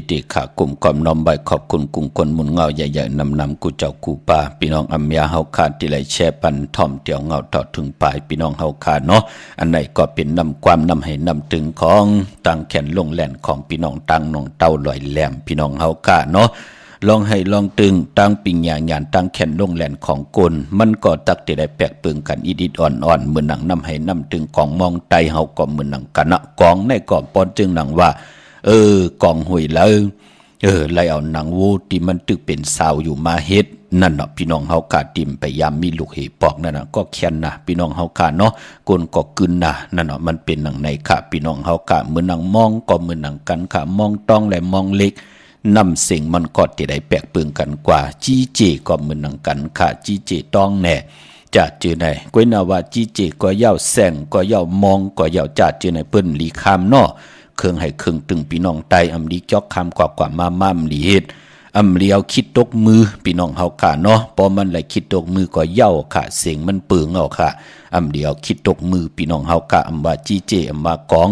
ติขากลุ่มก่อมน้อมใบขอบคุณกลุ่มคนหมุนเงาใหญ่ๆนำกูเจ้ากูป่าพี่น้องอัมยาเฮาขาดที่ไหลแช่ปันท่อมเตี่ยวเงาต่อถึงปลายพี่น้องเฮาขาดเนาะอันไหนก็เป็นนำความนำให้นำถึงของตั้งแขนลงแหลนของพี่น้องตั้งน้องเต้าลอยแหลมพี่น้องเฮาขาดเนาะลองให้ลองตึงตั้งปิงหยาหยานตั้งแขนลงแหลนของกลมันก็ตักที่ได้แปลกเปลืองกันอิดๆอ่อนๆเหมือนหนังนำให้นำถึงของมองไตเฮาก็เหมือนหนังกันนะกองในก่อปอนจึงหนังว่ากองหุยแล้วไล่เอาหนังวูที่มันตึกเป็นสาวอยู่มาเฮ็ดนั่นเนาะพี่น้องเฮากาติมไปยามมีลูกเหปอกนั่นน่ะก็เขียนนะพี่น้องเฮากาเนาะกนก็กึนนะนั่นเนาะมันเป็นหนังในค่ะพี่น้องเฮากาเหมือนหนังมองก็เหมือนหนังกันค่ะมองต้องและมองเล็กนำสิ่งมันก็ที่ได้แปลกเปลืองกันกว่าจีเจก็เหมือนหนังกันค่ะจีเจต้องแน่จะเจอไหนก้วยนาว่าจีเจก็ย่าแสงก็ย่ามองก็ย่าจะเจอไหนเปิ้นลีคามเนาะเครื่องให้เครื่องตึงพี่น้องไตอำลีจอกคำกว่ามาม่ามลีเฮ็ดอำเลียวคิดตกมือพี่น้องเฮาค่ะเนาะพอมันไหลคิดตกมือก็เย่าค่ะเสียงมันเปืองเอาค่ะอำเลียวคิดตกมือพี่น้องเฮาค่ะอำว่าจีเจอำว่ากอง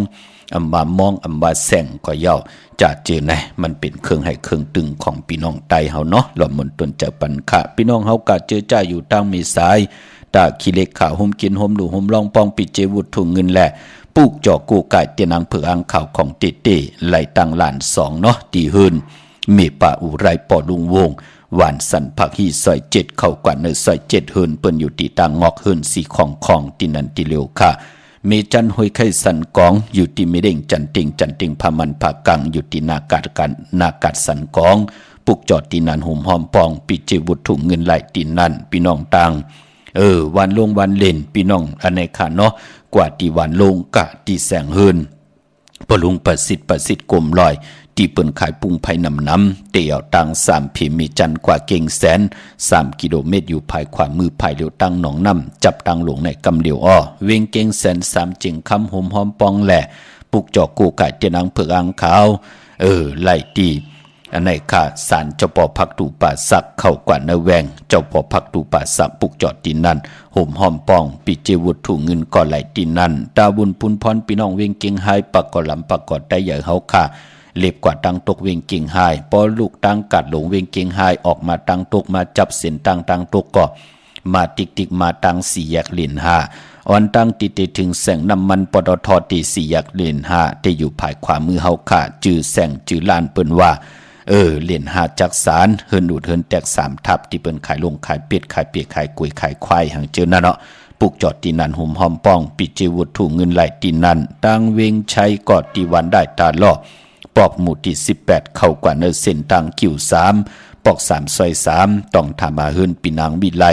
อำว่ามองอำว่าแสงก็เย่าจะเจอไหนมันเป็นเครื่องให้เครื่องตึงของพี่น้องไตเฮาเนาะหล่อมนตนจะปันค่ะพี่น้องเฮาก็เจอจ้าอยู่ทางเมษายตาขี้เล็กขาห่มกินห่มดูห่มลองปองปิดเจวุฒถุงเงินแหละปุกจอกูกายเตียนังเผืออังข่าวของเตเต้ไหลตังหลานสองเนาะตีหืนเมป่าอุไรปอลุงวงหวานสันผักฮีซอยเจ็ดเข้ากว่าเนซอยเจ็ดหืนเปิ้นอยู่ตีตังงอกหืนสีของตีนันตีเลียวค่ะเมจันหอยไข่สันกองอยู่ตีเมเด้งจันติงพามันผากังอยู่ตีนากาดสันกองปุกจอดตีนันหุ่มหอมปองปิเจวุฒถุงเงินไหลตีนันพี่น้องตังวันลงวันเล่นพี่น้องอันไหนค่ะเนาะกว่าที่วันลงกะที่แสงเฮินปลุงประสิทธิ์กลมลอยที่เปิ้นขายปุงไผ่น้ำเตี่ยวตัง3พิมีจันกว่าเก่งแสน3กิโลเมตรอยู่ภายขวามือภายเลียวตังหนองน้ำจับตังหลงในกำเลียวอ้อเวงเก่งแสน3จิงคำหอมหอมปองแหล่ปุกจอกกูไก่เตียนังเผือกอังขาวไล่ตีอันไหนค่ะสารเจ้าปอพักตูป่าสักเข้ากว่าเนแวงเจ้าปอพักตูป่าสักปุกจอดตีนั่นห่มหอมปองปิเจวุฒถุงเงินก่อไหลตีนั่นตาบุญพุนพรพี่น้องเวงเก่งไฮปักก่อลำปักก่อได้ใหญ่เฮาค่ะเล็บกว่าตังตกเวงเก่งไฮพอลูกตังกัดหลงเวงเก่งไฮออกมาตังตกมาจับเส้นตังตกก็มาติกมาตังสี่แยกเหรียญห้าอ่อนตั้งติถึงแสงน้ำมันปตทตีสี่แยกเหรียญห้าที่อยู่ภายขวามือเฮาค่ะจื้อแสงจื้อลานเปิ้นว่าเหรียญหาจักสารเฮินดูดเฮินแตก3ทับที่เปิ้นขายลงขายเป็ดขายเปียกขายกุยขายควายหังเจอนั่นเนาะปุกจอดตีนันหุ่มหอมป้องปิเจวุฒถุงเงินไหลตีนันตังเวงชัยกอดตีวันได้ตาล่อปอกหมู่ที่18เข้ากว่าเนเส้นตังคิว3ปอก3ซอย3ต้องทามาเฮินปีนางวิไล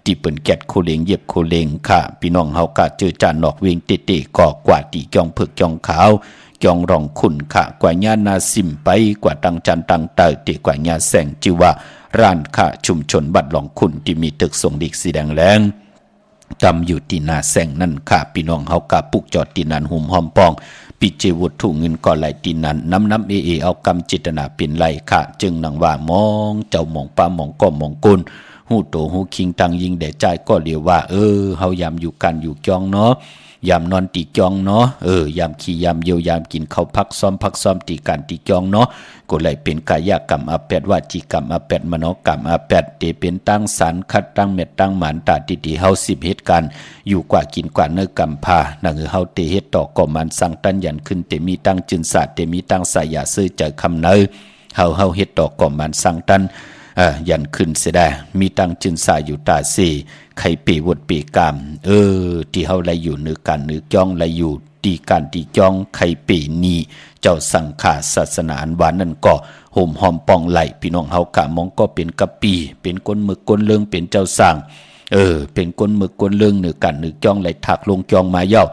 ที่เปิ้นแกดโคเลงเย็บโคเลงค่ะพี่น้องเฮากะเจอจานนอกเวงเตๆก็กว่าตีจองเผือกจองขาวจองรองขุนค่ะกว่าญานาซิมไปกว่าตังจันตังเตอตีกว่าญาแสงจิว่าร้านค่ะชุมชนบัดหลองขุนที่มีตึกส่งดิกสีแดงแรงจำอยู่ที่นาแสงนั่นค่ะพี่น้องเฮากะปุกจอดตีนันหุ่มหอมปองปิเจวุฒถุงเงินก่อไหลตีนันน้ำเอากำจิตนาเป็นไหลค่ะจึงนังว่ามองเจ้ามองป้ามองก้อมองกุนหูโตหูคิงตังยิงแด่ใจก็เรียกว่าเฮายามอยู่กันอยู่จองเนาะยามนอนตีจองเนาะยามขี้ยามเยียวยามกินข้าวพักซ้อมตีการตีจองเนาะก็เลยเป็นกายกรรมอาแปดวาจีกรรมอาแปดมโนกรรมอาแปดเตเป็นตั้งสารคัดตั้งเม็ดตั้งหมานตาติเฮา10เหตุการณ์อยู่กว่ากินกว่าเนื้อกรรมพานังเฮาเตเฮ็ดต่อก่อมันสั่งตันยันขึ้นเตมีตั้งจึนศาสตร์เตมีตั้งสายาซื้อเจอคำเนอเฮาเฮ็ดต่อก่อมันสั่งตันยันขึ้นเสียได้มีตังจึนสายอยู่ตาสีไข่ปีวดปีกามที่เฮาไหลอยู่นึกการนึกจ้องไหลอยู่ตีการตีจ้องไข่ปีนี้เจ้าสังฆาศาสนาอันหวานนั่นก็ห่มหอมปองไหลพี่น้องเฮากะมองก็เป็นกะปีเป็นก้นมึกก้นเลิงเป็นเจ้าสร้างเป็นก้นมึกก้นเลิงนึกการนึกจ้องไหลถักลงจ้องมาเย้า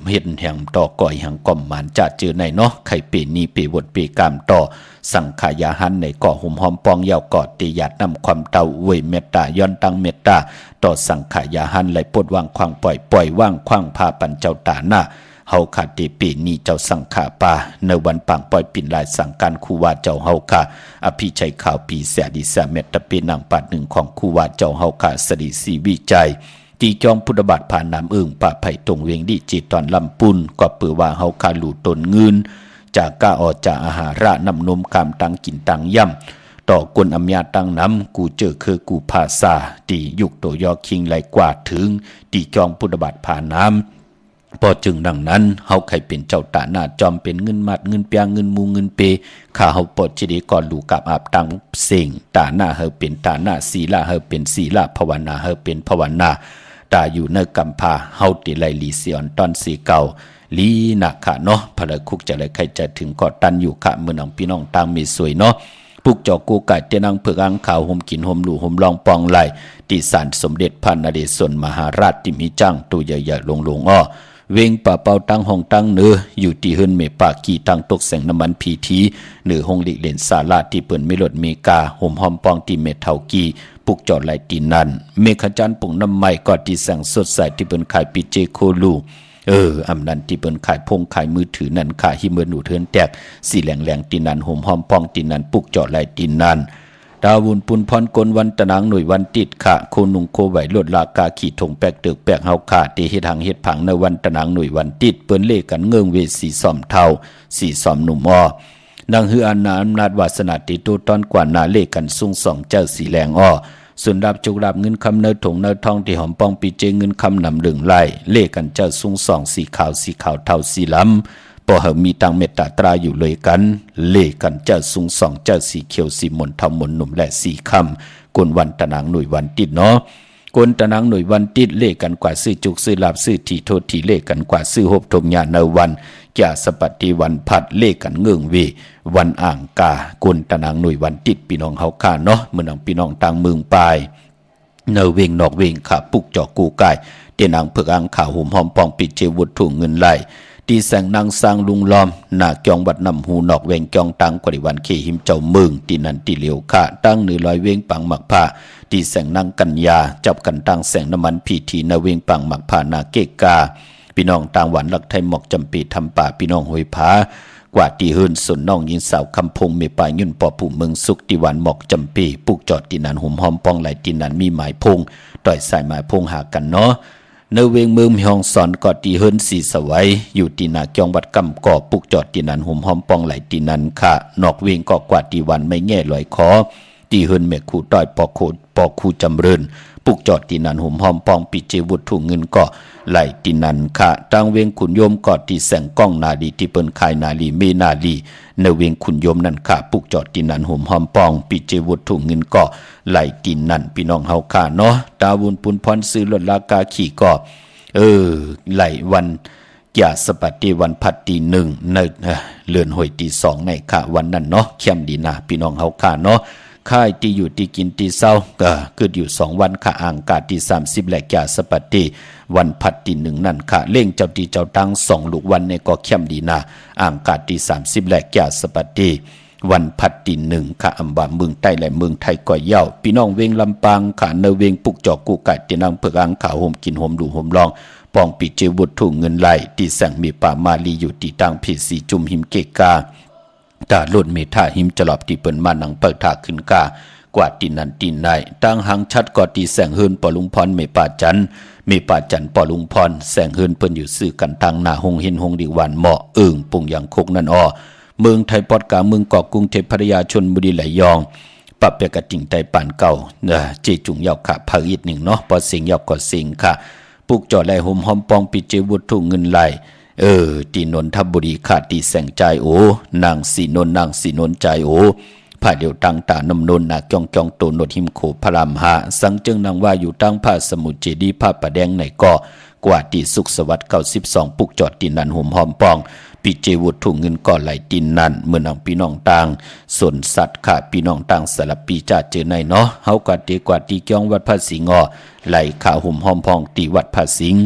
เห็นแห่งต่อก่อยแห่งก่อมหมานจะเจอในเนาะไข่ปีนี้ปีวดปีกามต่อสังขายาหันในก่อห่มหอมปองยาวกอดตีหยาดนำความเตาเวยเมตตาย้อนตั้งเมตตาต่อสังขายาหันไหลปดวางควางปล่อยว่างควางพาปันเจ้าตาหน้าเฮาขาดตีปีนี้เจ้าสังขาปาในวันปังปล่อยปิ่นลายสังการคูวาเจ้าเฮาขาอภิชัยข่าวปีเสียดีเสียเมตตาปีนางปัดหนึ่งของคูวาเจ้าเฮาขาสดีสีวิจัยตีจองพุทธบาทผ่านน้ำป่าไผ่ตรงเวงดีจีตอนลำปุนก็เปือว่าเฮาขาหลู่ตนเงิน จากก้าออกจากอาหาระนำนมกามตังกินตังย่ำต่อกวนอำยาตังน้ำกูเจอคือกูภาษาตียุกโตยอคิงไหลกว่าถึงตีจองพุทธบาทผ่านน้ำพอจึงดังนั้นเฮาใครเป็นเจ้าตาหน้าจอมเป็นเงินมัดเงินเปียงเงินมูเงินเปข้าเฮาปอดจิดีก่อนลูกกับอาบตังเสียงตาหน้าเฮาเป็นตาหน้าศีลาเฮาเป็นศีลาภาวนาเฮาเป็นภาวนาตาอยู่ในกัมพาเฮาติไลลีเสียนตอนสีเก่าลีนักค่ะเนาะพระคุกจะเลยใครจะถึงกอดตันอยู่ค่ะเมื่อน้องพี่น้องต่างมีสวยเนาะปุกจอกูไก่เตนังเผือกอังข่าวห่มกินห่มหลู่ห่มลองปองไหลติสารสมเด็จพระนเรศวรมหาราชติมีจังตัวใหญ่ๆลงอ้อเวงป่าเป่าตั้งห้องตั้งเนื้ออยู่ที่เฮิรนเมปากีตั้งตกแสงน้ำมันพีทีเหนือห้องหลีกเล่นศาลาที่เปิ่นไม่หลดเมกาห่มหอมปองที่เมทเทากีปุกจอดไหลตีนันเมฆจันทร์ปุ่งน้ำไม้ก็ที่แสงสดใสที่เปิ่นขายปีเจโคลูอำนันที่เปิ้นขายพงขายมือถือนั่นขายหิเมือหนูเทินแตกสีแหลงตีนันห่มหอมปองตีนันปุกเจาะไหลตีนันดาวุนปุนพรกลวันตะนางหน่วยวันติดค่ะโคนุงโคไหวลดลากาขี่ถงแปกเตึกแปกเฮาขาตีเฮ็ดหังเฮ็ดผังในวันตะนางหน่วยวันติดเปิ้นเล่กันเงื่องเวสีซ่อมเทาสีซ่อมหนุ่มอ้อนางฮืออันนาอำนาจวาสนาติโตตอนกว่านาเล่กันซุ่งสองเจ้าสีแหลงอ้อส่วนดับจุกดับเงินคำเนื้อถงเนื้อทองที่หอมปองปีเจเงินคำนำดึงไล่เล่กันเจ้าซุ้งสองสีขาวเทาสีล้ำพอเหมีตังเมตตาตราอยู่เลยกันเล่กันเจ้าซุ้งสองเจ้าสีเขียวสีมนเทามนหนุ่มและสีคำกวนวันตะนางหน่วยวันติดเนาะกวนตะนางหน่วยวันติดเล่กันกว่าซื้อจุกซื้อลาบซื้อทีโทษทีเล่กันกว่าซื้อหบทมญาเนวันแก่สปฏิวันพัดเล่กันเงื่องเววันอ่างกากวนตะนางหน่วยวันติดพี่น้องเฮาข้าเนาะเมื่อน้องพี่น้องต่างเมืองปลายเนเวงนอกเวงขาปุกจอกูกายเตียนางเผือกอังข่าวหุ่มหอมปองปิดเจวุฒถุงเงินไหลตีแสงนางสร้างลุงล้อมหน้าเกียงวัดนำหูนอกเวงเกียงตังกว่าวันเคหิมเจ้าเมืองตีนันตีเหลียวขาตั้งเหนือลอยเวงปังหมักผ้าตีแสงนางกัญญาจับกันตั้งแสงน้ำมันพีทีนาเวงปังหมักผ้านาเกกาพี่น้องต่างหวันหลักไทยหมอกจำปีทำป่าพี่น้องหอยผากว่าตีเฮินสนน้องยิงสาวคำพงเมปายยุ่นปอผู้เมืองสุขติวันหมอกจำปีปุกจอดตีนันหุ่มหอมปองไหลตีนันมีหมายพงต่อยสายหมายพงหากันเนาะเนเวงเมืองมีห้องสอนกอดตีเฮินสีสวัยอยู่ตีนาเกียงวัดกำก่อปุกจอดตีนันหุ่มหอมปองไหลตีนันค่ะนอกเวงก็กว่าตีวันไม่แง่ลอยคอตีเฮินเมฆคู่ต่อยปอคูจำเริญปุกจอดตีนันหุ่มหอมปองปิเจวุฒถุงเงินก็ไหลตีนันค่ะตั้งเวงขุนโยมกอดตีแสงก้องนาลีที่เปิ้นขายนาลีเมนาลีเนเวงขุนโยมนั่นค่ะปุกจอดตีนันหุ่มหอมปองปิเจวุฒถุงเงินก็ไหลตีนันพี่น้องเฮาค่ะเนาะตาวุนปุนพรซื้อลดลากาขี่ก็ไหลวันอย่าสปัดตีวันพัดตีหนึ่งในเลือนหอยตีสองในค่ะวันนั้นเนาะเข้มดีนะพี่น้องเฮาค่ะเนาะค่ายที่อยู่ที่กินตีเศร้าก็คืออยู่2 วันค่ะอ่างกาที่30และอย่าสปัดตีวันพัดตีหนึ่งนั่นค่ะเล่งเจ้าตีเจ้าตั้ง2 ลูกวันในก็เข้มดีนะอ่างกาที่30และอย่าสปัดตีวันพัดตีหนึ่งค่ะอำบาเมืองใต้และเมืองไทยก็เย่าพี่น้องเวงลำปางค่ะเนเวงปุกจอกกูไก่ตีนางเผือกอังข่าวห่มกินห่มดูห่มลองปองปิเจวุฒถุงเงินไหลตีแสงมีป่ามาลีอยู่ตีตังผีสีจุ่มหิมเกกาตาลุ่นเมธาหิมจลอบตีเปิ้นมานังเปิดถาขึ้นกากว่าตีนันตีนในตั้งหังชัดก็ตีแสงเฮินปอลุงพรเมป่าจันปอลุงพรแสงเฮินเปิ้นอยู่ซื้อกันทางหน้าหงเห็นหงดีวันเหมาะปุ่งอย่างคกนั่นอ้อเมืองไทยปอดกาเมืองเกาะกรุงเทพภรยาชนบุรีไหลยองปรับเปกติ่งไตป่านเก่าเจจุงยาวค่ะภาคอีกหนึ่งเนาะปอเสียงยาวก็เสียงค่ะปุกจอดไหลห่มหอมปองปิเจวุฒถุงเงินไหลตีนนทบุรีขาดตีแสงใจโอนางสีนนใจโอผ้าเดียวตังตานำนนนาจองโตนดหิมโขพระรามหาสังจึงนางว่าอยู่ตั้งผ้าสมุทรเจดีผ้าประแดงในก่อกว่าตีสุขสวัสดิ์92ปุกจอดตีนันห่มหอมปองปิเจวุฒถุงเงินก่อไหลตีนันเมื่อนางพี่น้องต่างสนสัตว์ค่ะพี่น้องต่างสลับปีจ่าเจอในเนาะเฮากว่าตีเกียงวัดพระสิงห์ไหลข่าวห่มหอมพองตีวัดพระสิงห์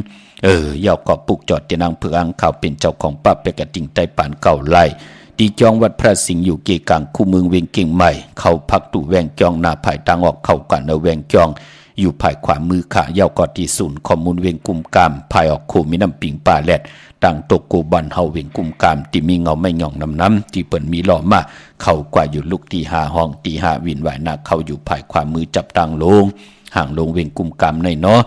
ยาวก็ปุกจอดตีนางเผือกอังข่าวเป็นเจ้าของป้าเปกติ่งไตป่านเก่าไล่ตีจองวัดพระสิงห์อยู่เกกลางคู่เมืองเวียงเก่งใหม่เขาพักตู่แวงจองนาภายทางออกเข้ากันเอาแวงจองอยู่ภายขวามือขายาวก็ที่ศูนย์ข้อมูลเวียงกุมกามภายออกโคมีน้ำปิงป่าแลดต่างตกโกบันเฮาเวียงกุมกามที่มีเงาไม่หย่องน้ำที่เปิ่นมีหล่อมาเข้ากว่าอยู่ลูกตี5 ห้องตี5วินไหวหน้าเข้าอยู่ภายขวามือจับตังลงห่างลงเวียงกุมกามในเนาะ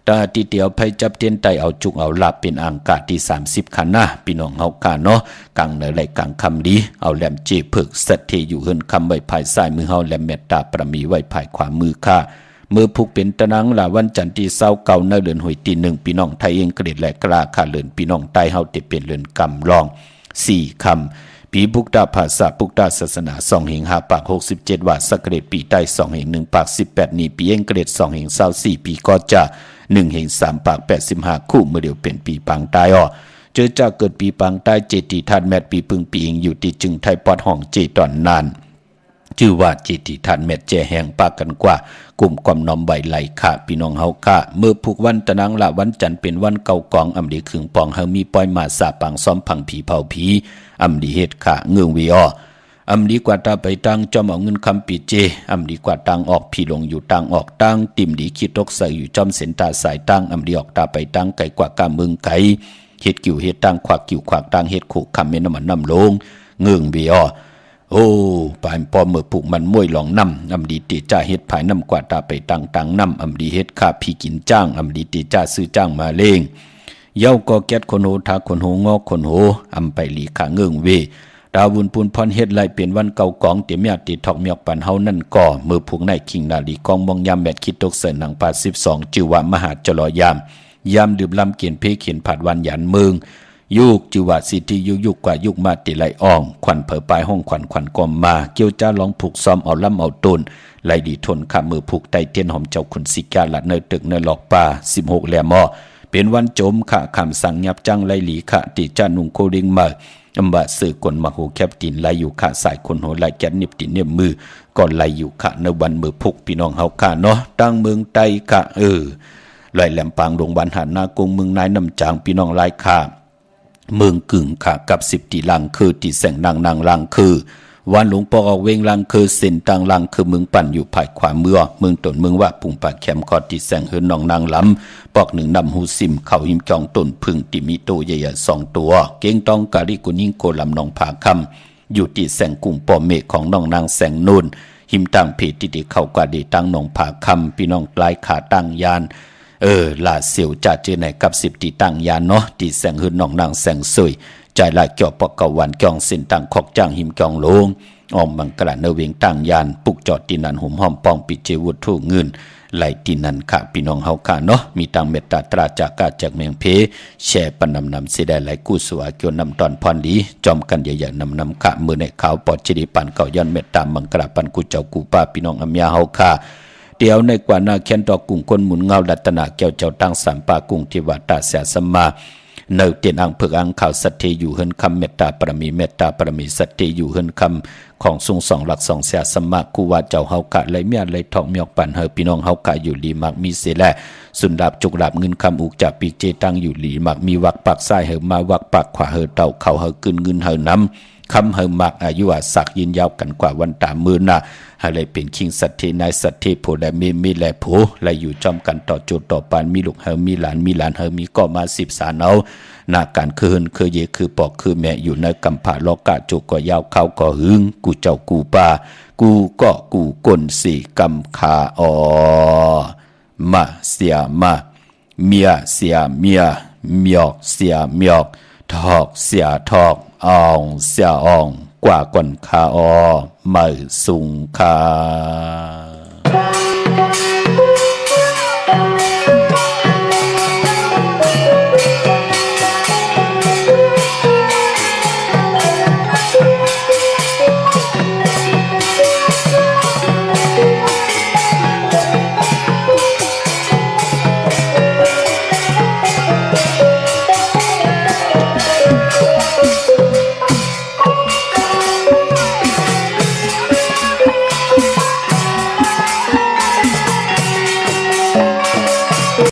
ตาตีเตียวไผจับเตียนไตเอาจุกเอาลาบเป็นอังกาที่30คันนะพี่น้องเฮากาเนาะกังในไหลกังคำดีเอาแหลมเจเพิกสัตเทอยู่เฮินคำไว้ภายซ้ายมือเฮาแหลมเมตตาประมีไว้ภายขวามือข้ามือผูกเป็นตะนังลาวันจันทร์ที่เศร้าเก่าในเดือนหวยตี1พี่น้องไทยเองเกรดและกล้าค่าเลือนพี่น้องใต้เฮาติเป็นเลือนกำลอง4คำปีพุกตาภาษาพุกตาศาสนา2เหง5ปาก67ว่าสกเกรดปีใต้2เหง1ปาก18นี้ปีเองเกรด2เหง24ปีก็จะ1เหง3ปาก85คู่เมื่อเดียวเป็นปีปังตายอ้อเจอจากเกิดปีปังใต้เจติทานแมตปีพึงปีอิงอยู่ที่จึงไทยปอดห้องเจตอนนานชื่อว่าเจติทานแมตแจแห่งปากกันกว่ากลุ่มความน้อมใบไหลค่ะพี่น้องเฮาค่ะเมื่อผูกวันตะนังละวันจันทร์เป็นวันเก่ากองอำดีขึงปองเฮามีปอยมาสาปังซ้อมพังผีเผาผีอำดีเฮ็ดค่ะเงืองวีอ้ออำดีกว่าตาไปตังจอมเอาเงินคำปีเจอำดีกว่าตังออกพี่ลงอยู่ตังออกตังติ่มดีคิดตกใส่อยู่จอมเส้นตาสายตังอำดีออกตาไปตังไก่กว่ากาเมืองไก่เฮ็ดกิ่วเฮ็ดตังขวากกิ่วขวากตังเฮ็ดโขกคำเมนน้ำมันน้ำลงเงืองวีอ้อโอ้ปานปอเมื่อผูกมันมวยหลองน้ำอำดีตีจ้าเฮ็ดภายน้ำกว่าตาไปตังน้ำอำดีเฮ็ดข้าพี่กินจ้างอำดีตีจ้าซื้อจ้างมาเลงเย้าก็แก๊ดคนโหทาคนโหงอกคนโหอำไปหลีขาเงืองเวดาวุนปุนพรเฮ็ดไรเป็นวันเก่ากองเตียมยาติทอกเมียกปันเฮานั่นก่อมือผูกในคิงนาลีกองมองยามแมดคิดตกเสนหนังปา12จือว่ามหาจลอยามดื่มลำเกียนเพเขียนผัดวันหยันเมืองยุกจือว่าสิที่ยุกกว่ายุกมาติไหลอ่องขวัญเผอปลายห้องขวัญกอมมาเกี่ยวจ้าลองผูกซ้อมเอาล่ำเอาต้นไหลดีทนขามือผูกไตเตียนหอมเจ้าขุนสิกาละเนยตึกเนยหลอกป่า16แหลมอ้อเป็นวันโจมขะคำสั่งยับจังไหลหลีขะติจ้านุงโคริงมาอำบะสื่อกลมาโหแคบตินไหลอยู่ขะสายคนโหไหลแกนนิบตินเนียมือก่อนไหลอยู่ขะในวันมือผูกพี่น้องเฮาขะเนาะตั้งเมืองไตขะไหลแหลมปางดงบันหานากงเมืองนายน้ำจางพี่น้องหลายขะเมืองกึ่งค่ะกับ10ตีลังคือตีแสงนางลังคือวันหลวงปอออกเวงลังคือเส้นต่างลังคือเมืองปั่นอยู่ภายขวาเมืองตนเมืองว่าปุ่งปากแคมคอตีแสงเฮือนนองนางลำปอก1นำหูซิมเข่าหิมจองต้นพึ่งติมีโตใหญ่ๆ2ตัวเก่งตองกาลิกุนิ่งโกลำนองผาคำอยู่ตีแสงกุ่มปอเมฆของน้องนางแสงนูนหิมต่างเพติติเข้ากว่าดีตั้งนองผาคำพี่น้องปลายขาตั้งยานลาเสียวจัดเจอในกับ10ตีตั้งยานเนาะตีแสงหืนน้องนางแสงสวยใจลายเกี่ยวปอกกวันเกี่ยงเส้นต่างขอกจ้างหิมเกี่ยงลงออมบังกระเนเวงตั้งยานปุกจอดตีนันหุ่มห้อมปองปิเจวุฒทูเงินไหลตีนันค่ะพี่น้องเฮาค่ะเนาะมีตังเมตตาตราจากกาจากเมืองเพแช่ปนนำเสดไหลกู้สวาเกี่ยวนำตอนพรดีจอมกันใหญ่ๆนำค่ะมือในขาวปอดจิริปันเก่าย้อนเมตตามังกระปันกุเจ้ากูป้าพี่น้องอำยาเฮาค่ะเดียวในกว่านาเขียนดอกกุ้งคนหมุนเงาดัตนาแก้วเจ้าตั้งสัมปากุ้งที่วัดตาเสียสมาเนเตียนอังเพิกอังข่าวสัตเทอยู่เฮินคำเมตตาปรมีสัตเทอยู่เฮินคำของทรงสองหลักสองเสียสมากูว่าเจ้าเฮากะไหลเมียไหลทองเมียกปั่นเฮพี่น้องเฮากะอยู่หลีมักมีเสแลสุนดาบจุกดาบเงินคำอุกจากปีเจตั้งอยู่หลีมักมีวักปักซ้ายเฮมาวักปักขวาเฮเต่าเข่าเฮกึนเงินเฮน้ำคำเฮมักอายุสักยืนยาวกันกว่าวันตามือน่ะอะไรเป็นคิงสัตเทนายสัตเทโพและมีแลโพและอยู่จอมกันต่อโจต่อปานมีลูกเฮมีหลานเฮมีก็มา10สารเอาหน้าการคือเฮินคือเยคือปอกคือแม่อยู่ในกำผาลอกะจุกก็ยาวเข้าก็หึงกูเจ้ากูป่ากูก็กูก้นสี่กำขามาเสียมาเมียเสียเมียเมียกเสียเมียกทอกเสียทอกอ่องเสียอ่องกว่าก่อนคาไม่สุงคา